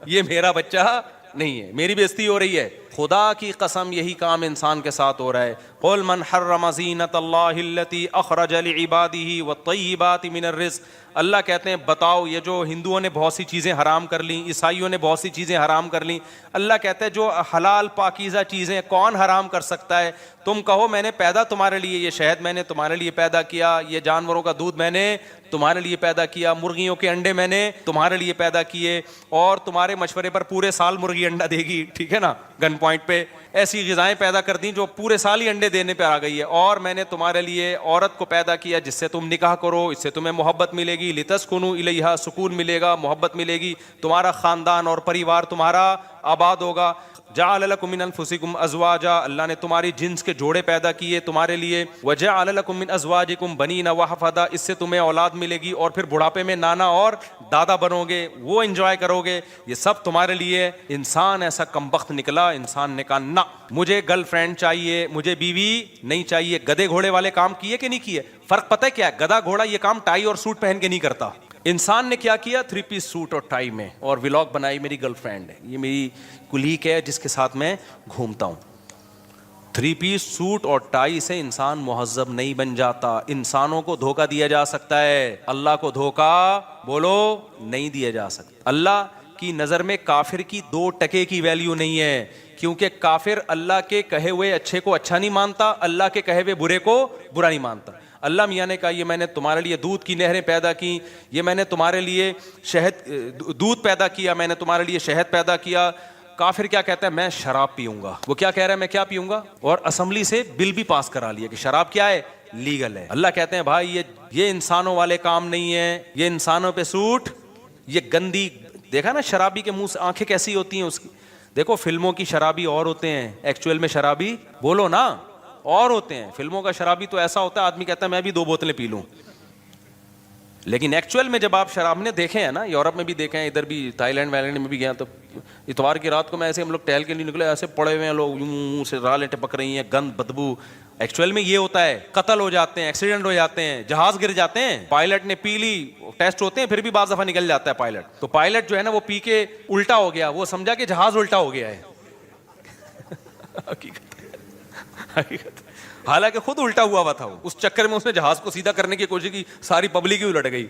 یہ میرا بچہ نہیں ہے, میری بےزتی ہو رہی ہے. خدا کی قسم یہی کام انسان کے ساتھ ہو رہا ہے. قل من حرم زینت اللہ التی اخرج لعبادہ والطیبات من الرزق. اللہ کہتے ہیں بتاؤ, یہ جو ہندوؤں نے بہت سی چیزیں حرام کر لیں, عیسائیوں نے بہت سی چیزیں حرام کر لیں, اللہ کہتا ہے جو حلال پاکیزہ چیزیں کون حرام کر سکتا ہے. تم کہو میں نے پیدا تمہارے لیے, یہ شہد میں نے تمہارے لیے پیدا کیا, یہ جانوروں کا دودھ میں نے تمہارے لیے پیدا کیا, مرغیوں کے انڈے میں نے تمہارے لیے پیدا کیے, اور تمہارے مشورے پر پورے سال مرغی انڈا دے گی, ٹھیک ہے نا, گن پوائنٹ پہ ایسی غذائیں پیدا کر دیں جو پورے سال ہی انڈے دینے پہ آ گئی ہے. اور میں نے تمہارے لیے عورت کو پیدا کیا جس سے تم نکاح کرو, اس سے تمہیں محبت ملے گی, لتسکنوا الیہا, سکون ملے گا, محبت ملے گی, تمہارا خاندان اور پریوار تمہارا آباد ہوگا. جعل لکم من انفسکم ازواجا, اللہ نے تمہاری جنس کے جوڑے پیدا کیے تمہارے لیے. وجعل لکم من ازواجکم بنین وحفدا, اس سے تمہیں اولاد ملے گی اور پھر بڑھاپے میں نانا اور دادا بنو گے, وہ انجوائے کرو گے, یہ سب تمہارے لیے. انسان ایسا کمبخت نکلا, انسان نے کہا نہ مجھے گرل فرینڈ چاہیے, مجھے بیوی نہیں چاہیے. گدھے گھوڑے والے کام کیے کہ نہیں کیے؟ فرق پتہ ہے کیا ہے, گدھا گھوڑا یہ کام ٹائی اور سوٹ پہن کے نہیں کرتا. انسان نے کیا کیا, 3 پیس سوٹ اور ٹائی میں, اور ولاگ بنائی, میری گرل فرینڈ ہے, یہ میری کلیگ ہے جس کے ساتھ میں گھومتا ہوں. 3 پیس سوٹ اور ٹائی سے انسان مہذب نہیں بن جاتا. انسانوں کو دھوکہ دیا جا سکتا ہے, اللہ کو دھوکہ بولو نہیں دیا جا سکتا. اللہ کی نظر میں کافر کی 2 ٹکے کی ویلیو نہیں ہے, کیونکہ کافر اللہ کے کہے ہوئے اچھے کو اچھا نہیں مانتا, اللہ کے کہے ہوئے برے کو برا نہیں مانتا. اللہ میاں نے کہا یہ میں نے تمہارے لیے دودھ کی نہریں پیدا کی, یہ میں نے تمہارے لیے دودھ پیدا کیا, میں نے تمہارے لیے شہد پیدا کیا. کافر کیا کہتا ہے, میں شراب پیوں گا. وہ کیا کہہ رہا ہے, میں کیا پیوں گا, اور اسمبلی سے بل بھی پاس کرا لیا کہ شراب کیا ہے, لیگل ہے. اللہ کہتے ہیں بھائی یہ انسانوں والے کام نہیں ہے, یہ انسانوں پہ سوٹ, یہ گندی. دیکھا نا شرابی کے منہ سے آنکھیں کیسی ہوتی ہیں اس کی. دیکھو فلموں کی شرابی اور ہوتے ہیں, ایکچوئل میں شرابی بولو نا اور ہوتے ہیں. فلموں کا شرابی تو ایسا ہوتا ہے آدمی کہتا ہے میں بھی 2 بوتلیں پی لوں, لیکن ایکچوئل میں جب آپ شراب نے دیکھے ہیں نا, یورپ میں بھی دیکھے ہیں, ادھر بھی تھائی لینڈ وائلینڈ میں بھی گیا, تو اتوار کی رات کو میں ایسے ہم لوگ ٹہل کے نہیں نکلے, ایسے پڑے ہوئے ہیں لوگ, منہ سے رالیں ٹپک رہی ہیں, گند بدبو. ایکچوئل میں یہ ہوتا ہے, قتل ہو جاتے ہیں, ایکسیڈنٹ ہو جاتے ہیں, جہاز گر جاتے ہیں, پائلٹ نے پی لی, ٹیسٹ ہوتے ہیں, پھر بھی بعض دفعہ نکل جاتا ہے پائلٹ. تو پائلٹ جو ہے نا وہ پی کے الٹا ہو گیا, وہ سمجھا کہ جہاز الٹا ہو گیا ہے. حقیقت حالانکہ خود الٹا ہوا تھا وہ, اس چکر میں اس نے جہاز کو سیدھا کرنے کی کوشش کی, ساری پبلک ہی الٹ گئی.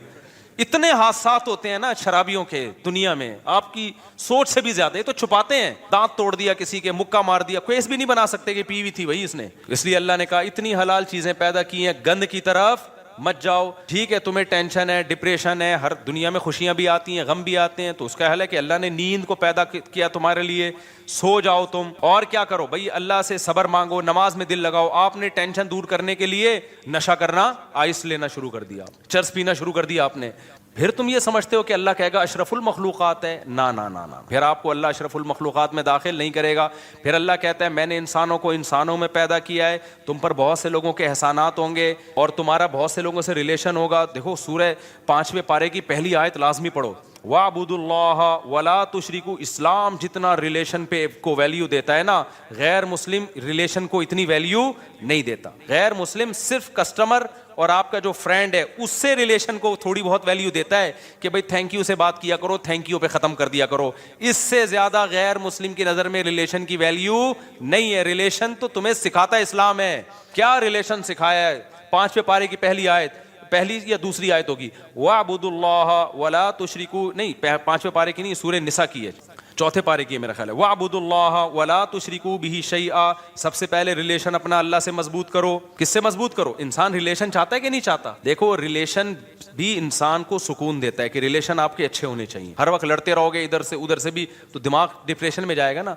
اتنے حادثات ہوتے ہیں نا شرابیوں کے دنیا میں, آپ کی سوچ سے بھی زیادہ. یہ تو چھپاتے ہیں, دانت توڑ دیا کسی کے, مکہ مار دیا, کیس بھی نہیں بنا سکتے کہ پی ہوئی تھی وہی اس نے. اس لیے اللہ نے کہا اتنی حلال چیزیں پیدا کی ہیں, گند کی طرف مت جاؤ. ٹھیک ہے تمہیں ٹینشن ہے, ڈپریشن ہے, ہر دنیا میں خوشیاں بھی آتی ہیں, غم بھی آتے ہیں, تو اس کا حل ہے کہ اللہ نے نیند کو پیدا کیا تمہارے لیے, سو جاؤ تم. اور کیا کرو بھائی, اللہ سے صبر مانگو, نماز میں دل لگاؤ. آپ نے ٹینشن دور کرنے کے لیے نشہ کرنا, آئس لینا شروع کر دیا, چرس پینا شروع کر دیا آپ نے. پھر تم یہ سمجھتے ہو کہ اللہ کہے گا اشرف المخلوقات ہے. نا نا نا نا, پھر آپ کو اللہ اشرف المخلوقات میں داخل نہیں کرے گا. پھر اللہ کہتا ہے میں نے انسانوں کو انسانوں میں پیدا کیا ہے, تم پر بہت سے لوگوں کے احسانات ہوں گے اور تمہارا بہت سے لوگوں سے ریلیشن ہوگا. دیکھو سورہ 5ویں پارے کی پہلی آیت لازمی پڑھو, وَاعْبُدُوا اللَّهَ وَلَا تُشْرِكُوا. اسلام جتنا ریلیشن پہ کو ویلیو دیتا ہے نا, غیر مسلم ریلیشن کو اتنی ویلیو نہیں دیتا. غیر مسلم صرف کسٹمر اور آپ کا جو فرینڈ ہے اس سے ریلیشن کو تھوڑی بہت ویلیو دیتا ہے کہ بھائی تھینک یو سے بات کیا کرو, تھینک یو پہ ختم کر دیا کرو. اس سے زیادہ غیر مسلم کی نظر میں ریلیشن کی ویلیو نہیں ہے. ریلیشن تو تمہیں سکھاتا ہے اسلام ہے. کیا ریلیشن سکھایا ہے؟ 5ویں پارے کی پہلی آیت, پہلی یا دوسری آیت ہوگی, وَاعْبُدُوا اللَّهَ وَلَا تُشْرِكُوا. نہیں 5ویں پارے کی نہیں, سورہ نساء کی ہے, 4تھے پارے کی ہے میرا خیال ہے. وَاعْبُدُوا اللَّهَ وَلَا تُشْرِكُوا بِهِ شَيْئًا. سب سے پہلے ریلیشن اپنا اللہ سے مضبوط کرو. کس سے مضبوط کرو؟ انسان ریلیشن چاہتا ہے کہ نہیں چاہتا؟ دیکھو ریلیشن بھی انسان کو سکون دیتا ہے کہ ریلیشن آپ کے اچھے ہونے چاہیے. ہر وقت لڑتے رہو گے ادھر سے ادھر سے بھی تو دماغ ڈپریشن میں جائے گا نا.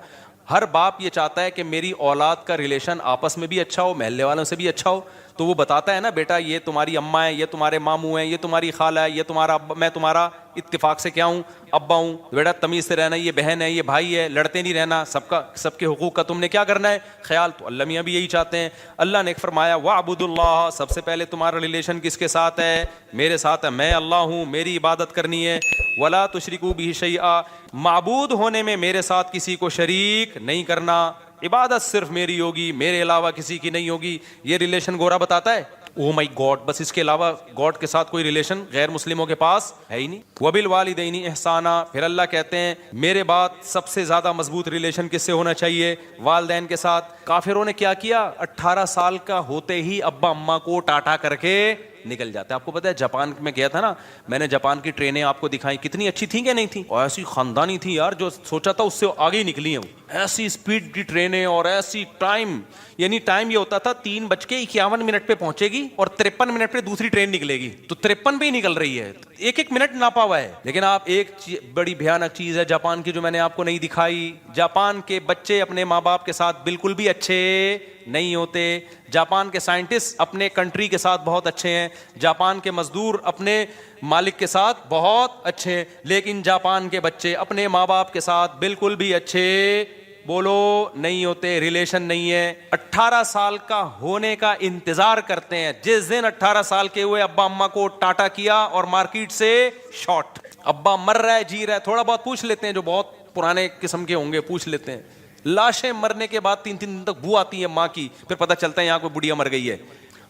ہر باپ یہ چاہتا ہے کہ میری اولاد کا ریلیشن آپس میں بھی اچھا ہو, محلے والوں سے بھی اچھا ہو. تو وہ بتاتا ہے نا, بیٹا یہ تمہاری اماں ہے, یہ تمہارے ماموں ہیں, یہ تمہاری خالہ ہے, یہ تمہارا ابا, میں تمہارا اتفاق سے کیا ہوں, ابا ہوں. بیٹا تمیز سے رہنا, یہ بہن ہے, یہ بھائی ہے, لڑتے نہیں رہنا. سب کے حقوق کا تم نے کیا کرنا ہے, خیال. تو اللہ میاں بھی یہی چاہتے ہیں. اللہ نے فرمایا وَاعْبُدُوا اللَّهَ, سب سے پہلے تمہارا ریلیشن کس کے ساتھ ہے؟ میرے ساتھ ہے, میں اللہ ہوں, میری عبادت کرنی ہے. وَلَا تُشْرِكُوا بِهِ شَيْئًا, معبود ہونے میں میرے ساتھ کسی کو شریک نہیں کرنا. عبادت صرف میری ہوگی, میرے علاوہ کسی کی نہیں ہوگی. یہ ریلیشن گورا بتاتا ہے. او مائی گاڈ, بس اس کے علاوہ گاڈ کے ساتھ کوئی ریلیشن غیر مسلموں کے پاس ہے ہی نہیں. وَبِالْوَالِدَيْنِ احسانا, پھر اللہ کہتے ہیں میرے بعد سب سے زیادہ مضبوط ریلیشن کس سے ہونا چاہیے؟ والدین کے ساتھ. کافروں نے کیا کیا, 18 سال کا ہوتے ہی ابا اماں کو ٹاٹا کر کے نکل جاتے ہیں. آپ کو پتا ہے جاپان میں گیا تھا نا, میں نے جاپان کی ٹرینیں آپ کو دکھائی, کتنی اچھی تھیں کہ نہیں تھیں, اور ایسی خاندانی تھی یار, جو سوچا تھا اس سے آگے ہی نکلی ہیں. ایسی اسپیڈ کی ٹرینیں اور ایسی ٹائم, یعنی ٹائم یہ ہوتا تھا 3:51 پہ پہنچے گی اور 53 منٹ پہ دوسری ٹرین نکلے گی, تو 53 پہ ہی نکل رہی ہے, ایک منٹ ناپا ہوا ہے. لیکن آپ ایک بڑی بھیانک چیز ہے جاپان کی جو میں نے آپ کو نہیں دکھائی, جاپان کے بچے اپنے ماں باپ کے ساتھ بالکل بھی اچھے نہیں ہوتے. جاپان کے سائنٹسٹ اپنے کنٹری کے ساتھ بہت اچھے ہیں, جاپان کے مزدور اپنے مالک کے ساتھ بہت اچھے ہیں, لیکن جاپان کے بچے اپنے ماں باپ کے ساتھ بالکل بھی اچھے بولو نہیں ہوتے. ریلیشن نہیں ہے. 18 سال کا ہونے کا انتظار کرتے ہیں, جس دن 18 سال کے ہوئے ابا اماں کو ٹاٹا کیا اور مارکیٹ سے شارٹ. ابا مر رہا ہے, جی رہا ہے, تھوڑا بہت پوچھ لیتے ہیں, جو بہت پرانے قسم کے ہوں گے پوچھ لیتے ہیں. لاشیں مرنے کے بعد 3 دن تک بو آتی ہے ماں کی, پھر پتہ چلتا ہے یہاں کوئی بڑھیا مر گئی ہے.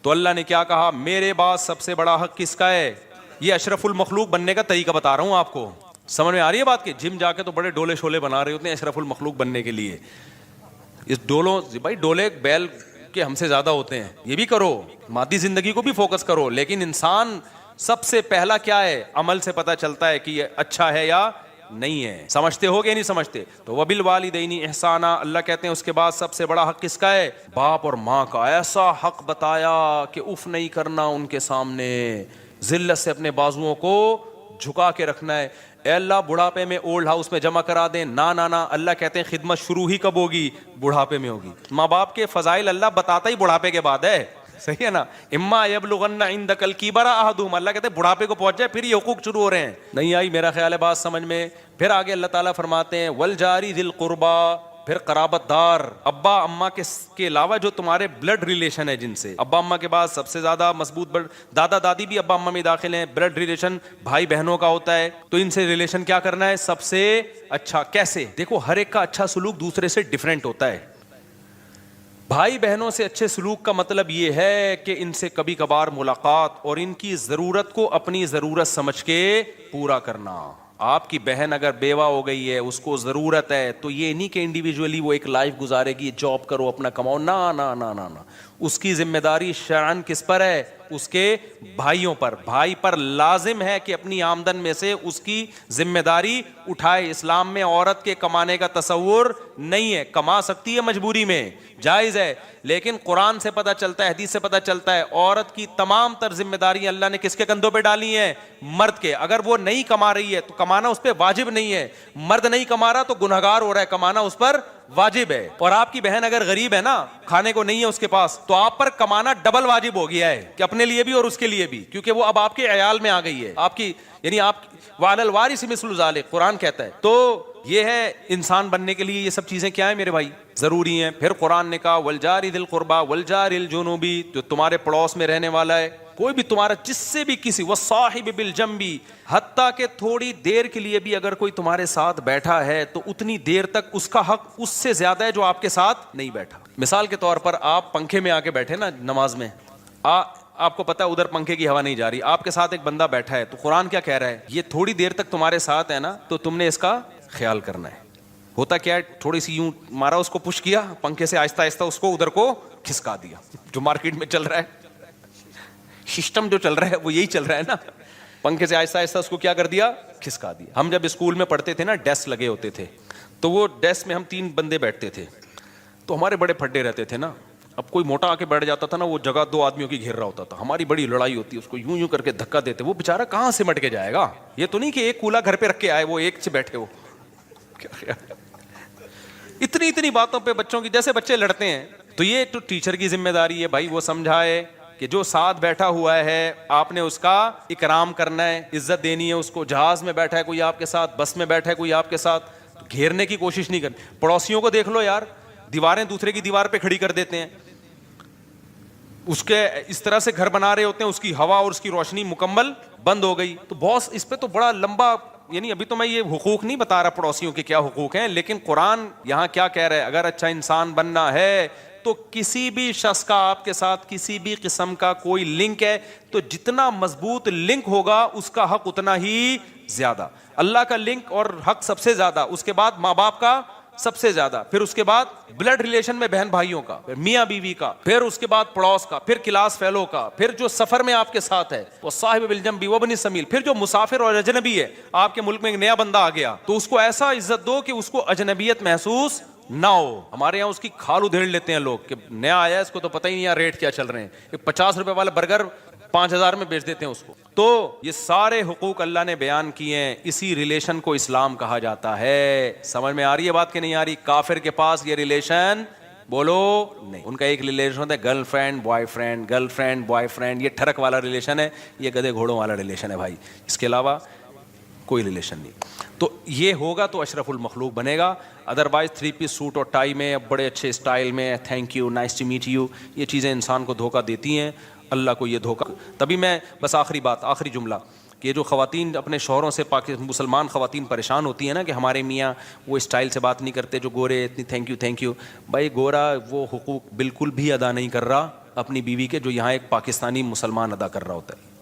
تو اللہ نے کیا کہا, میرے بعد سب سے بڑا حق کس کا ہے؟ یہ اشرف المخلوق بننے کا طریقہ بتا رہا ہوں آپ کو. سمجھ میں آ رہی ہے بات؟ کہ جم جا کے تو بڑے ڈولے شولے بنا رہے ہوتے ہیں اشرف المخلوق بننے کے لیے. اس ڈولوں بھائی, ڈولے بیل کے ہم سے زیادہ ہوتے ہیں. یہ بھی کرو, مادی زندگی کو بھی فوکس کرو, لیکن انسان سب سے پہلا کیا ہے؟ عمل سے پتہ چلتا ہے کہ یہ اچھا ہے یا نہیں ہے. سمجھتے ہو گے نہیں سمجھتے؟ تو وَبِالْوَالِدَيْنِ احسانا, اللہ کہتے ہیں اس کے بعد سب سے بڑا حق کس کا ہے؟ باپ اور ماں کا. ایسا حق بتایا کہ اف نہیں کرنا ان کے سامنے, ذلت سے اپنے بازوؤں کو جھکا کے رکھنا ہے. اے اللہ بڑھاپے میں اولڈ ہاؤس میں جمع کرا دیں, نا. اللہ کہتے ہیں خدمت شروع ہی کب ہوگی؟ بڑھاپے میں ہوگی. ماں باپ کے فضائل اللہ بتاتا ہی بڑھاپے کے بعد ہے, صحیح ہے نا. اما یبلغن عندک الکبر احدہم, اللہ کہتے ہیں بڑھاپے کو پہنچ جائے پھر یہ حقوق شروع ہو رہے ہیں. نہیں آئی میرا خیال ہے بات سمجھ میں؟ پھر آگے اللہ تعالیٰ فرماتے ہیں والجاری ذی القربا, پھر قرابت دار, ابا اماں کے علاوہ جو تمہارے بلڈ ریلیشن ہے, جن سے ابا اماں کے بعد سب سے زیادہ مضبوط دادا دادی بھی ابا اماں میں داخل ہیں. بلڈ ریلیشن بھائی بہنوں کا ہوتا ہے, تو ان سے ریلیشن کیا کرنا ہے؟ سب سے اچھا. کیسے؟ دیکھو ہر ایک کا اچھا سلوک دوسرے سے ڈیفرنٹ ہوتا ہے. بھائی بہنوں سے اچھے سلوک کا مطلب یہ ہے کہ ان سے کبھی کبھار ملاقات اور ان کی ضرورت کو اپنی ضرورت سمجھ کے پورا کرنا. آپ کی بہن اگر بیوہ ہو گئی ہے, اس کو ضرورت ہے, تو یہ نہیں کہ انڈیویجولی وہ ایک لائف گزارے گی, جاب کرو اپنا کماؤ, نا. اس کی ذمہ داری شرعن کس پر ہے؟ اس کے بھائیوں پر. بھائی پر لازم ہے کہ اپنی آمدن میں سے اس کی ذمہ داری اٹھائے. اسلام میں عورت کے کمانے کا تصور نہیں ہے. کما سکتی ہے مجبوری میں, جائز ہے, لیکن قرآن سے پتہ چلتا ہے, حدیث سے پتہ چلتا ہے, عورت کی تمام تر ذمہ داریاں اللہ نے کس کے کندھوں پہ ڈالی ہیں؟ مرد کے. اگر وہ نہیں کما رہی ہے تو کمانا اس پہ واجب نہیں ہے. مرد نہیں کما رہا تو گنہگار ہو رہا ہے, کمانا اس پر واجب ہے. اور آپ کی بہن اگر غریب ہے نا, کھانے کو نہیں ہے اس کے پاس, تو آپ پر کمانا ڈبل واجب ہو گیا ہے, کہ اپنے لیے بھی اور اس کے لیے بھی, کیونکہ وہ اب آپ کے عیال میں آ گئی ہے, آپ کی, یعنی آپ وعلی الوارث مثل ذلک قرآن کہتا ہے. تو یہ ہے انسان بننے کے لیے یہ سب چیزیں کیا ہیں میرے بھائی؟ ضروری ہیں. پھر قرآن نے کہا والجار ذی القربی والجار الجنوبی, جو تمہارے پڑوس میں رہنے والا ہے, کوئی بھی تمہارا جس سے بھی کسی, والصاحب بالجنبی, حتیٰ کہ تھوڑی دیر کے لیے بھی اگر کوئی تمہارے ساتھ بیٹھا ہے تو اتنی دیر تک اس کا حق اس سے زیادہ ہے جو آپ کے ساتھ نہیں بیٹھا. مثال کے طور پر آپ پنکھے میں آ کے بیٹھے نا نماز میں, آپ کو پتا ہے ادھر پنکھے کی ہوا نہیں جا رہی, آپ کے ساتھ ایک بندہ بیٹھا ہے, تو قرآن کیا کہہ رہا ہے؟ یہ تھوڑی دیر تک تمہارے ساتھ ہے نا, تو تم نے اس کا خیال کرنا ہے. ہوتا کیا ہے, تھوڑی سی یوں مارا, اس کو پش کیا پنکھے سے, آہستہ آہستہ اس کو ادھر کو کھسکا دیا. جو مارکیٹ میں چل رہا ہے, سسٹم جو چل رہا ہے وہ یہی چل رہا ہے نا, پنکھے سے آہستہ آہستہ اس کو کیا کر دیا؟ کھسکا دیا. ہم جب اسکول میں پڑھتے تھے نا, ڈیسک لگے ہوتے تھے, تو وہ ڈیسک میں ہم 3 بندے بیٹھتے تھے, تو ہمارے بڑے پھڈے رہتے تھے نا. اب کوئی موٹا آ کے بیٹھ جاتا تھا نا, وہ جگہ 2 آدمیوں کی گھیر رہا ہوتا تھا, ہماری بڑی لڑائی ہوتی, اس کو یوں یوں کر کے دھکا دیتے. وہ بےچارہ کہاں سے مٹ کے جائے گا؟ یہ تو نہیں کہ ایک کولا گھر پہ رکھ کے آئے, وہ ایک سے بیٹھے ہو. اتنی باتوں پہ بچوں کی, جیسے بچے لڑتے ہیں. تو یہ تو ٹیچر کی ذمہ داری ہے بھائی, وہ سمجھائے کہ جو ساتھ بیٹھا ہوا ہے آپ نے اس کا اکرام کرنا ہے, عزت دینی ہے اس کو. جہاز میں بیٹھا ہے کوئی آپ کے ساتھ, بس میں بیٹھا ہے کوئی آپ کے ساتھ, تو گھیرنے کی کوشش نہیں کرنی. پڑوسیوں کو دیکھ لو یار, دیواریں دوسرے کی دیوار پہ کھڑی کر دیتے ہیں, اس کے اس طرح سے گھر بنا رہے ہوتے ہیں, اس کی ہوا اور اس کی روشنی مکمل بند ہو گئی. تو باس اس پہ تو بڑا لمبا, یعنی ابھی تو میں یہ حقوق نہیں بتا رہا پڑوسیوں کے کیا حقوق ہیں, لیکن قرآن یہاں کیا کہہ رہا ہے؟ اگر اچھا انسان بننا ہے تو کسی بھی شخص کا آپ کے ساتھ کسی بھی قسم کا کوئی لنک ہے, تو جتنا مضبوط لنک ہوگا اس کا حق اتنا ہی زیادہ. اللہ کا لنک اور حق سب سے زیادہ, اس کے بعد ماں باپ کا سب سے زیادہ, پھر اس کے بعد بلڈ ریلیشن میں بہن بھائیوں کا, پھر میاں بیوی کا, پھر اس کے بعد پڑوس کا, پھر کلاس فیلو کا, پھر جو سفر میں آپ کے ساتھ ہے وہ صاحب بالجنب وابن السبیل, پھر جو مسافر اور اجنبی ہے, آپ کے ملک میں ایک نیا بندہ آ گیا تو اس کو ایسا عزت دو کہ اس کو اجنبیت محسوس نہ ہو. ہمارے یہاں اس کی کھال ادھیڑ لیتے ہیں لوگ کہ نیا آیا ہے, اس کو تو پتہ ہی نہیں ریٹ کیا چل رہے ہیں, 50 روپے والا برگر 5000 میں بیچ دیتے ہیں اس کو. تو یہ سارے حقوق اللہ نے بیان کیے ہیں, اسی ریلیشن کو اسلام کہا جاتا ہے. سمجھ میں آ رہی ہے بات کہ نہیں آ رہی؟ کافر کے پاس یہ ریلیشن بولو نہیں. ان کا ایک ریلیشن ہوتا ہے girl friend boy friend, girl friend boy friend, یہ ٹھڑک والا ریلیشن ہے, یہ گدھے گھوڑوں والا ریلیشن ہے بھائی, اس کے علاوہ کوئی ریلیشن نہیں. تو یہ ہوگا تو اشرف المخلوق بنے گا. ادروائز 3 پیس سوٹ اور ٹائی میں, بڑے اچھے اسٹائل میں, thank you, nice to meet you, یہ چیزیں انسان کو دھوکہ دیتی ہیں. اللہ کو یہ دھوکہ. تبھی میں بس آخری بات, آخری جملہ, کہ جو خواتین اپنے شوہروں سے مسلمان خواتین پریشان ہوتی ہیں نا کہ ہمارے میاں وہ اسٹائل سے بات نہیں کرتے, جو گورے اتنی تھینک یو. بھائی گورا وہ حقوق بالکل بھی ادا نہیں کر رہا اپنی بیوی کے, جو یہاں ایک پاکستانی مسلمان ادا کر رہا ہوتا ہے.